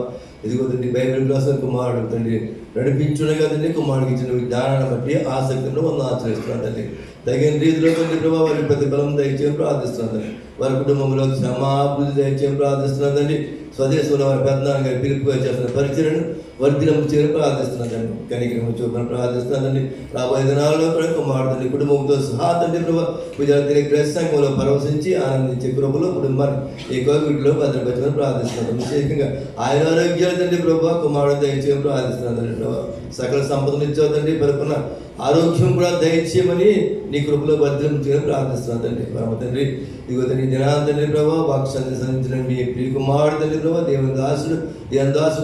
ఇదిగో తండ్రి బైబిల్ క్లాసు కుమారుడు తండ్రి నడిపించుడుగా తండ్రి కుమారుడికి ఇచ్చిన జ్ఞానాన్ని బట్టి ఆసక్తిలో మనం ఆచరిస్తున్నాం తండ్రి. తగిన రీతిలో తండ్రి ప్రభా వారి ప్రతిఫలం దయచేయం ప్రార్థిస్తున్నాం తండ్రి. వారి కుటుంబంలో క్షమాభివృద్ధి దయచేయం ప్రార్థిస్తున్నాం తండ్రి. స్వదేశంలో వారి పెద్దనాన్నగారి పిలుపుగా చేస్తున్న పరిచయను వర్ధినం చేయని ప్రార్థిస్తున్నాను తండ్రి. కనికరము చూపని ప్రార్థిస్తున్నాను తండ్రి. రాబోయే దినాల్లో కూడా కుమారుడు కుటుంబంతో సహా తండ్రి ప్రభా విద్యార్థి గ్రహసంఘంలో పరవశించి ఆనందించే కృపలో కుటుంబాన్ని ఈ కోవిడ్లో భద్రపరచమని ప్రార్థిస్తున్నాను. విశేషంగా ఆయన ఆరోగ్యాలు తండ్రి ప్రభా కుమారుడు దయచేయమని ప్రార్థిస్తున్నాను తండ్రి ప్రభా. సకల సంపదలు ఇచ్చావు తండ్రి. పరిపూర్ణ ఆరోగ్యం కూడా దయచేయమని నీ కృపలో భద్రం చేయని ప్రార్థిస్తున్నాను తండ్రి. పరమ తండ్రి ఇదిగో తండ్రి దినాలు తండ్రి ప్రభా వాక్యాన్ని సంధించిన మీ ప్రియ కుమారుడు తండ్రి ప్రభా దేవుని దాసుడు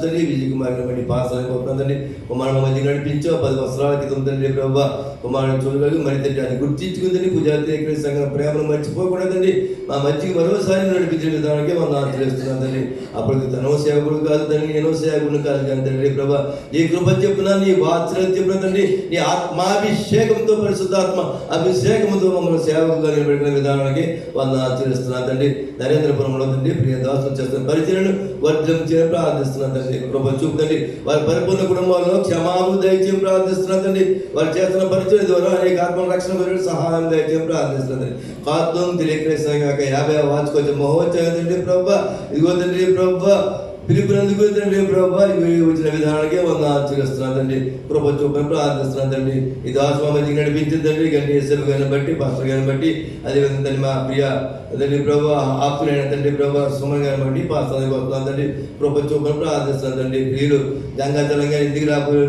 తండ్రి విజయ కుమారుని బట్టి పాసాలని కోరుతున్నాను తండ్రి. కుమారుడు మధ్య నడిపించావు 10 సంవత్సరాల క్రితం తండ్రి ప్రభా కుమారుడు చూడగలిగి మరి తండ్రి అది గుర్తించుకుందండి. పూజారి సంఘం ప్రేమను మర్చిపోకూడదండి. మా మధ్యకి మరోసారి నడిపించే విధానానికి మనం ఆచరిస్తున్నాం తండ్రి. అప్పటికి తనో సేవకుడు కాదు తండ్రి, నేనో సేవకుడు కాదు కానీ తండ్రి ప్రభా నీ కృప చెప్పున నీ వాత్సల్యం చెప్పున తండ్రి నీ ఆత్మాభిషేకంతో పరిశుద్ధాత్మ అభిషేకంతో మమ్మల్ని సేవకుగా నిలబెట్టిన విధానానికి వాళ్ళని ఆచరిస్తున్నాను తండ్రి. నరేంద్రపురంలో తండ్రి ప్రియ దాసులు చేస్తున్న పరిచయను వర్ధం చేయని ప్రార్థిస్తున్నాను తండ్రి. కృప చూపుతండి. వారి పరిపూర్ణ కుటుంబాల్లో క్షమాభివృద్ధి దయచేయం ప్రార్థిస్తున్నాను తండ్రి. వారు చేస్తున్న పరిచయం ద్వారా అనేక ఆత్మ రక్షణ గురించి సహాయం దయచేయం ప్రార్థిస్తున్నాను తండ్రి. పాత్రం తెలియక్రేసాక 50 వాచుకొచ్చే మహోత్సవం తండ్రి ప్రభా. ఇదిగో తండ్రి ప్రభా పిలుపునందుకు తండ్రి ప్రభా వచ్చిన విధానానికే ఆచరిస్తున్నాను తండ్రి. కృప చూపని ప్రార్థిస్తున్నాను తండ్రి. ఈ దాసు మధ్య నడిపించింది తండ్రి. గంటి ఎస్ఎఫ్ గారిని బట్టి పాస్టర్ గారిని బట్టి అదేవిధంగా తండ్రి మా ప్రియ తండ్రి ప్రభా ఆప్తులైన తండ్రి ప్రభా సుమన్ గారిని బట్టి పాస్టర్ వస్తున్నాను తండ్రి. కృప చూపని ప్రార్థిస్తున్నాను తండ్రి. ప్రియులు గంగాచలంగా ఇంటికి రాబోయే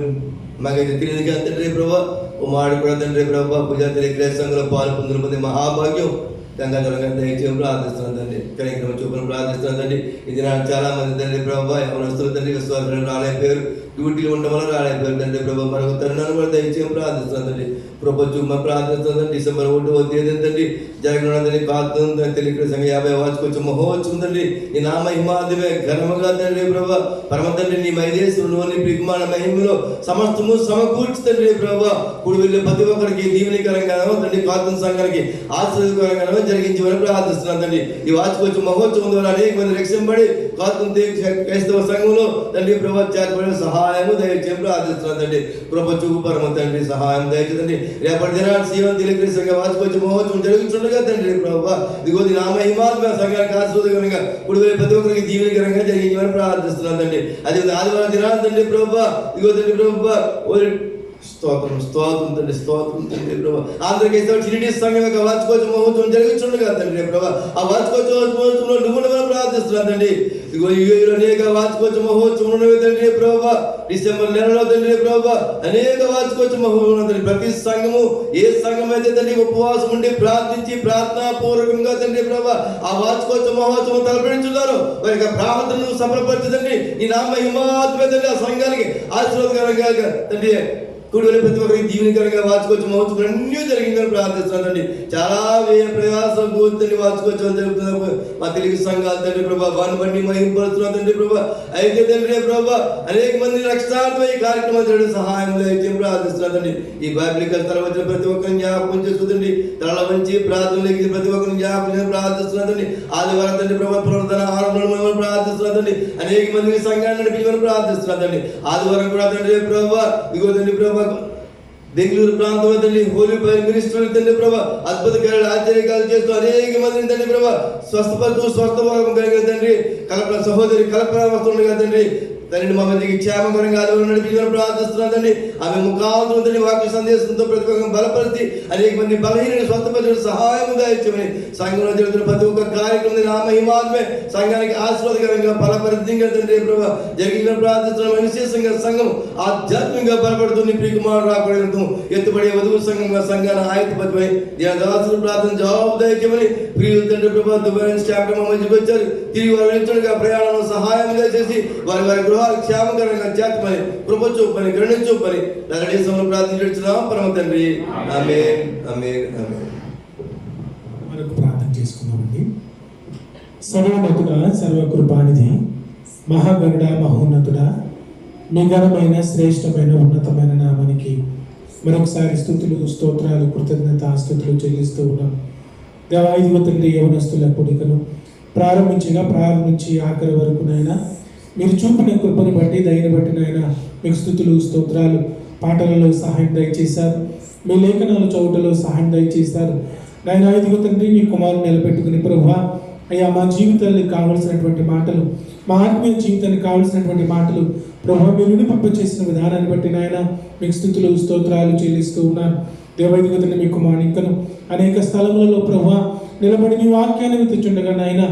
మాకైతే తెలియదు కానీ తండ్రి ప్రభా కుమారుడు కూడా తండ్రి ప్రభా పూజారి క్రైస్తవంలో పాలు పొందిన మహాభాగ్యం గంగాధరంగా దయచేయం ప్రార్థిస్తున్నాను తండ్రి. కనికరమ చూపును ప్రార్థిస్తున్నాను తండ్రి. ఇది నాకు చాలా మంది తండ్రి ప్రభా ఎవరు తండ్రి విశ్వాసం రాలేకపోయారు, డ్యూటీలు ఉండడం వల్ల రాలేకపోయారు తండ్రి ప్రభా. మరొక తరుణాన్ని కూడా దయచేయం ప్రార్థిస్తున్నాను తండ్రి. కృప చూపమని ప్రార్థిస్తున్నాను. డిసెంబర్ 1వ తేదీ తండ్రి జరగనున్నదని పాత్రం తెలియక సంఘ 50 వాచుకొచ్చే మహోత్సవం తండ్రి. ఈ నా మహిమాదిమే ఘనముగా తండ్రి ప్రభా పరమ తండ్రి నీ మైదేశంలో నీ ప్రియకుమార మహిమలో సమస్తము సమకూర్చి తండ్రి ప్రభా కూడి వెళ్ళే ప్రతి ఒక్కరికి దీవెనకరంగానో తండ్రి పాత్రం సంఘానికి ఆశీర్వాదకరంగానో జరిగించమని ప్రార్థిస్తున్నాను తండ్రి. ఈ వాచుకొచ్చే మహోత్సవం ద్వారా అనేక మంది రక్షింపబడి కాకుంటే క్రైస్తవ సంఘంలో తండ్రి ప్రభా చేతబడిన సహాయము దయచేసి ప్రార్థిస్తున్నాను తండ్రి. కృప చూపు పరమ తండ్రి సహాయం దయచేదండి. రేపటి దినాన్ని సీఎం తెలియని సంఘ వార్షికోత్సవ మహోత్సవం జరుగుతుండగా తండ్రి ప్రభా ఇదిగో నామ హిమాత్మ సంఘానికి ఆశీర్వాదకరంగా ఇప్పుడు ప్రతి ఒక్కరికి దీవెనకరంగా జరిగించమని ప్రార్థిస్తున్నాను తండ్రి. అది ఆదివారం దినాన్ని తండ్రి ప్రభా ఇదిగో తండ్రి ప్రభా స్తోత్రం స్తోత్రం తండ్రి స్తోత్రం తండ్రి ప్రభా. ఆంధ్రప్రదేశ్ టీడీ సంఘం యొక్క వార్షికోత్సవ మహోత్సవం జరుగుతుండగా తండ్రి ప్రభా ఆ వార్షికోత్సవ మహోత్సవంలో నువ్వు ప్రార్థిస్తున్నాను తండ్రి. ఇదిగో అనేక వార్షికోత్సవ మహోత్సవం ఉన్నవి తండ్రి ప్రభా. డిసెంబర్ నెలలో తండ్రి ప్రభా అనేక వార్షికోత్సవ మహోత్సవం తండ్రి. ప్రతి సంఘము ఏ సంఘం అయితే తండ్రి ఉపవాసం ఉండి ప్రార్థించి ప్రార్థనా పూర్వకంగా తండ్రి ప్రభా ఆ వార్షికోత్సవ మహోత్సవం తలపెడుతున్నారు. వారి యొక్క ప్రార్థనను సఫలపరచదండి. ఈ నామ హిమాత్మే తండ్రి ఆ సంఘానికి ఆశీర్వాదకరంగా తండ్రి కూడి ప్రతి ఒక్కరికి దీవెనకరంగా వార్షికోత్సవ మహోత్సవం అన్నీ జరిగిందని ప్రార్థిస్తున్నానండి. చాలా వ్యయ ప్రయాసం కూర్చొని వార్షికోత్సవం జరుగుతున్నప్పుడు మా తెలుగు సంఘాలు తండ్రి ప్రభా వారిని బట్టి మహిమపరుస్తున్నాం తండ్రి ప్రభా. అయితే తండ్రి ప్రభా అనేక మంది రక్షణార్థం ఈ కార్యక్రమం జరగడం సహాయం అయితే ప్రార్థిస్తున్నానండి. ఈ బైబిలికల్ తల వచ్చిన ప్రతి ఒక్కరిని జ్ఞాపకం చేసుకుందండి. తల వంచి ప్రార్థనలకి ప్రతి ఒక్కరిని జ్ఞాపకం ప్రార్థిస్తున్నానండి. ఆదివారం తండ్రి ప్రభా పునరుద్ధరణ ఆరంభంలో ప్రార్థిస్తున్నానండి. అనేక మందిని సంఘాన్ని నడిపించమని ప్రార్థిస్తున్నానండి. ఆదివారం కూడా తండ్రి ప్రభా ఇగో తండ్రి ప్రభా బెంగళూరు ప్రాంతంలో తండ్రి హోలీ ఫైర్ మినిస్ట్రీలు తండ్రి ప్రభా అద్భుత కార్యాలు ఆశ్చర్యకాలు చేస్తూ అనేక మందిని తండ్రి ప్రభా స్వస్థపరుతూ స్వస్థభాగం కలిగిన తండ్రి కల్పన సహోదరి కల్పన వస్తుండగా తండ్రి తండ్రి మా మధ్యకి క్షేమకరంగా ఆదివారం నడిపించమని ప్రార్థిస్తున్నానండి. ఆమె ముఖాంతరం తండ్రి వాక్య సందేశంతో ప్రతిపక్షం బలపరిచి అనేక మంది బలహీన స్వస్థపరచడం సహాయముగా ఇచ్చామని సంఘంలో జరుగుతున్న ప్రతి ఒక్క కార్యక్రమం నామ హిమాత్మే సంఘానికి ఆశీర్వాదకరంగా బలపరితంగా తండ్రి ప్రభా జరిగిన ప్రార్థిస్తున్నాం. విశేషంగా సంఘం ఆధ్యాత్మికంగా బలపడుతుంది. ప్రియకుమారుడు రాకూడదు ఎత్తుపడే వధువు సంఘంగా సంఘాన్ని ఆయత్తపతిపై దాసులు ప్రార్థన జవాబు దయచేయమని ప్రియులు తండ్రి ప్రభా దుబాయ్ నుంచి మా మధ్యకి వచ్చారు. తిరిగి వారు వెళ్తుండగా ప్రయాణంలో సహాయంగా చేసి వారి గృహాలు క్షేమకరంగా చేతమని కృప చూపని గరుణ చూపని నగడేశంలో ప్రార్థించున్నాం పరమ తండ్రి. ఆమేన్ ఆమేన్ ఆమేన్. మనకు ప్రార్థన చేసుకున్నామండి. సర్వోన్నతుడా సర్వకృపానిధి మహాగరుడ మహోన్నతుడా మీ ఘనమైన శ్రేష్టమైన ఉన్నతమైన నామానికి మరొకసారి స్తుతులు స్తోత్రాలు కృతజ్ఞత స్తుతులు చెల్లిస్తూ ఉన్నాం. దేవాయిదిగో తండ్రి యవనస్తుల కూడికను ప్రారంభించి ఆఖరి వరకునైనా మీరు చూపిన కృపను బట్టి దయని బట్టి నాయన మీకు స్తుతులు స్తోత్రాలు. పాటలలో సహాయం దయచేశారు. మీ లేఖనాలు చౌటలో సహాయం దయచేశారు. నాయన ఐదుగో తండ్రి మీ కుమారుని నిలబెట్టుకుని ప్రభువా అయ్యా మా జీవితానికి కావలసినటువంటి మాటలు మా ఆత్మీయ జీవితానికి కావలసినటువంటి మాటలు ప్రభువా మీరు వినిపింప చేసిన విధానాన్ని బట్టి నాయన మీకు స్తుతులు స్తోత్రాలు చెల్లిస్తూ ఉన్నాను. దేవైదిగో తండ్రి మీ కుమారుని ఇంకను అనేక స్థలములలో ప్రభువా నిలబడి మీ వాక్యాన్ని తెచ్చుండగా నాయన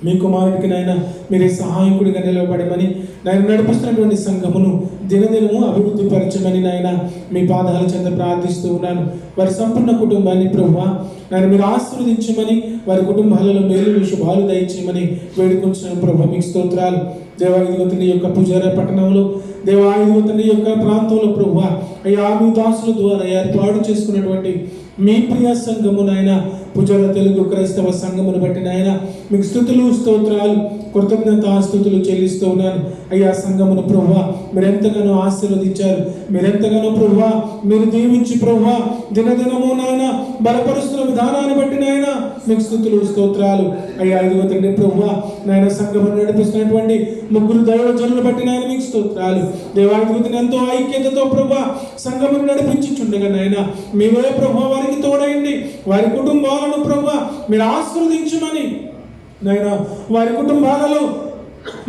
మీ కుమారుడికి నాయన మీరే సహాయకుడిగా నిలబడమని నాయన నడిపిస్తున్నటువంటి సంఘమును దినదినము అభివృద్ధి పరచమని నాయన మీ పాదాల చెంత ప్రార్థిస్తూ ఉన్నాను. వారి సంపూర్ణ కుటుంబాన్ని ప్రభువా నాయన మీరు ఆశీర్వదించమని వారి కుటుంబాలలో మేలు శుభాలు దయచేయమని వేడుకొంచున్నాను ప్రభు. మీకు స్తోత్రాలు. దేవాయుధవతుని యొక్క పుజార పట్టణంలో దేవాయుధవతుని యొక్క ప్రాంతంలో ప్రభువా అయ్యా మీ దాసుల ద్వారా ఏర్పాటు చేసుకున్నటువంటి మీ ప్రియ సంఘము నాయన పుజార తెలుగు క్రైస్తవ సంఘమును బట్టి నాయన మీకు స్తుతులు స్తోత్రాలు కృతజ్ఞత స్తుతులు చెల్లిస్తూ ఉన్నాను. అయ్యా సంఘమును ప్రభువా మీరు ఎంతగానో ఆశీర్వదించారు. మీరెంతగానో ప్రభువా మీరు దీవించి ప్రభువా దినదినము నాయన బలపరుస్తున్న విధానాన్ని బట్టి నాయన మీకు స్తుతులు స్తోత్రాలు. అయ్యా ఇదిగో తండ్రి ప్రభువా నాయన సంఘమును నడిపిస్తున్నటువంటి ముగ్గురు దైవజనులు బట్టి నాయన మీకు స్తోత్రాలు. దేవాదిగోని ఎంతో ఐక్యతతో ప్రభువా సంఘమును నడిపించుచుండగా నాయన మీవే ప్రభువా వారికి తోడైంది. వారి కుటుంబాలను ప్రభువా మీరు ఆశీర్వదించమని నాయన వారి కుటుంబాలలో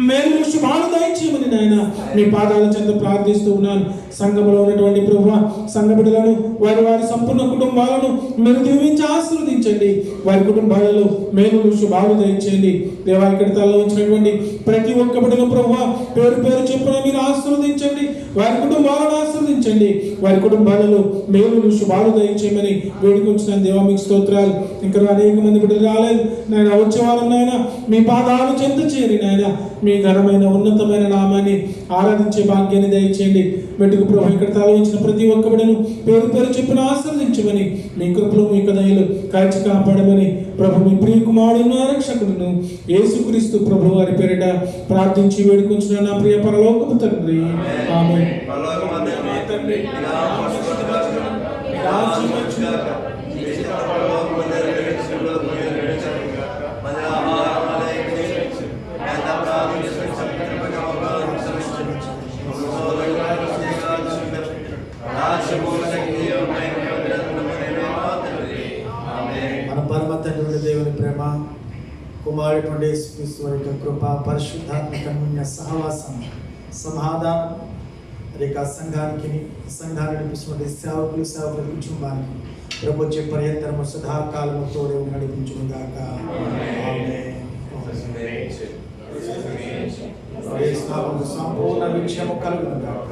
మేలు శుభాలు దయచేయమని నాయన మీ పాదాల చెంత ప్రార్థిస్తూ ఉన్నాను. సంఘంలో ఉన్నటువంటి ప్రభువా సంఘ బిడ్డలను వారి సంపూర్ణ కుటుంబాలను మీరు దీవించి ఆశీర్వదించండి. వారి కుటుంబాలలో మేలు శుభాలు దయచేయండి. దేవా ఇక్కడ తలలో ఉంచినటువంటి ప్రతి ఒక్క బిడ్డను ప్రభువా పేరు పేరు చెప్పున మీరు ఆశీర్వదించండి. వారి కుటుంబాలను ఆశీర్వదించండి. వారి కుటుంబాలలో మేలు శుభాలు దయచేయమని వేడుకొంచున్నాను. దేవా మీకు స్తోత్రాలు. ఇంకా అనేక మంది బిడ్డలు రాలేదు నాయన. వచ్చే వారం నాయన మీ పాదాలు చెంత చేరి నాయన మీ ఘనమైన ఉన్నతమైన నామాన్ని ఆరాధించే భాగ్యాన్ని దయచేయండి. మెట్టుకు ప్రభు ఇక్కడ తలవించిన ప్రతి ఒక్క బిడ్డను పేరు పేరు చెప్పిన ఆశీర్వదించమని మీ కృపలో మీ దయలు కాచి కాపాడమని ప్రభు మీ ప్రియ కుమారుడును రక్షకుడును యేసుక్రీస్తు ప్రభు వారి పేరిట ప్రార్థించి వేడుకొంచున్న నా ప్రియ పరలోకపు తండ్రి ఆమేన్. కుమారుడు యేసుక్రీస్తు వారి యొక్క కృప, పరిశుద్ధాత్మక అన్యోన్య సహవాసం, సమాధానం రేఖ సంఘానికి నడిపిస్తున్న సేవకులు సేవకుల కుటుంబానికి ప్రభు వచ్చే పర్యంతరము సదాకాలము తోడే నడిపించును గాక. సంపూర్ణ విజయము కలుగును గాక.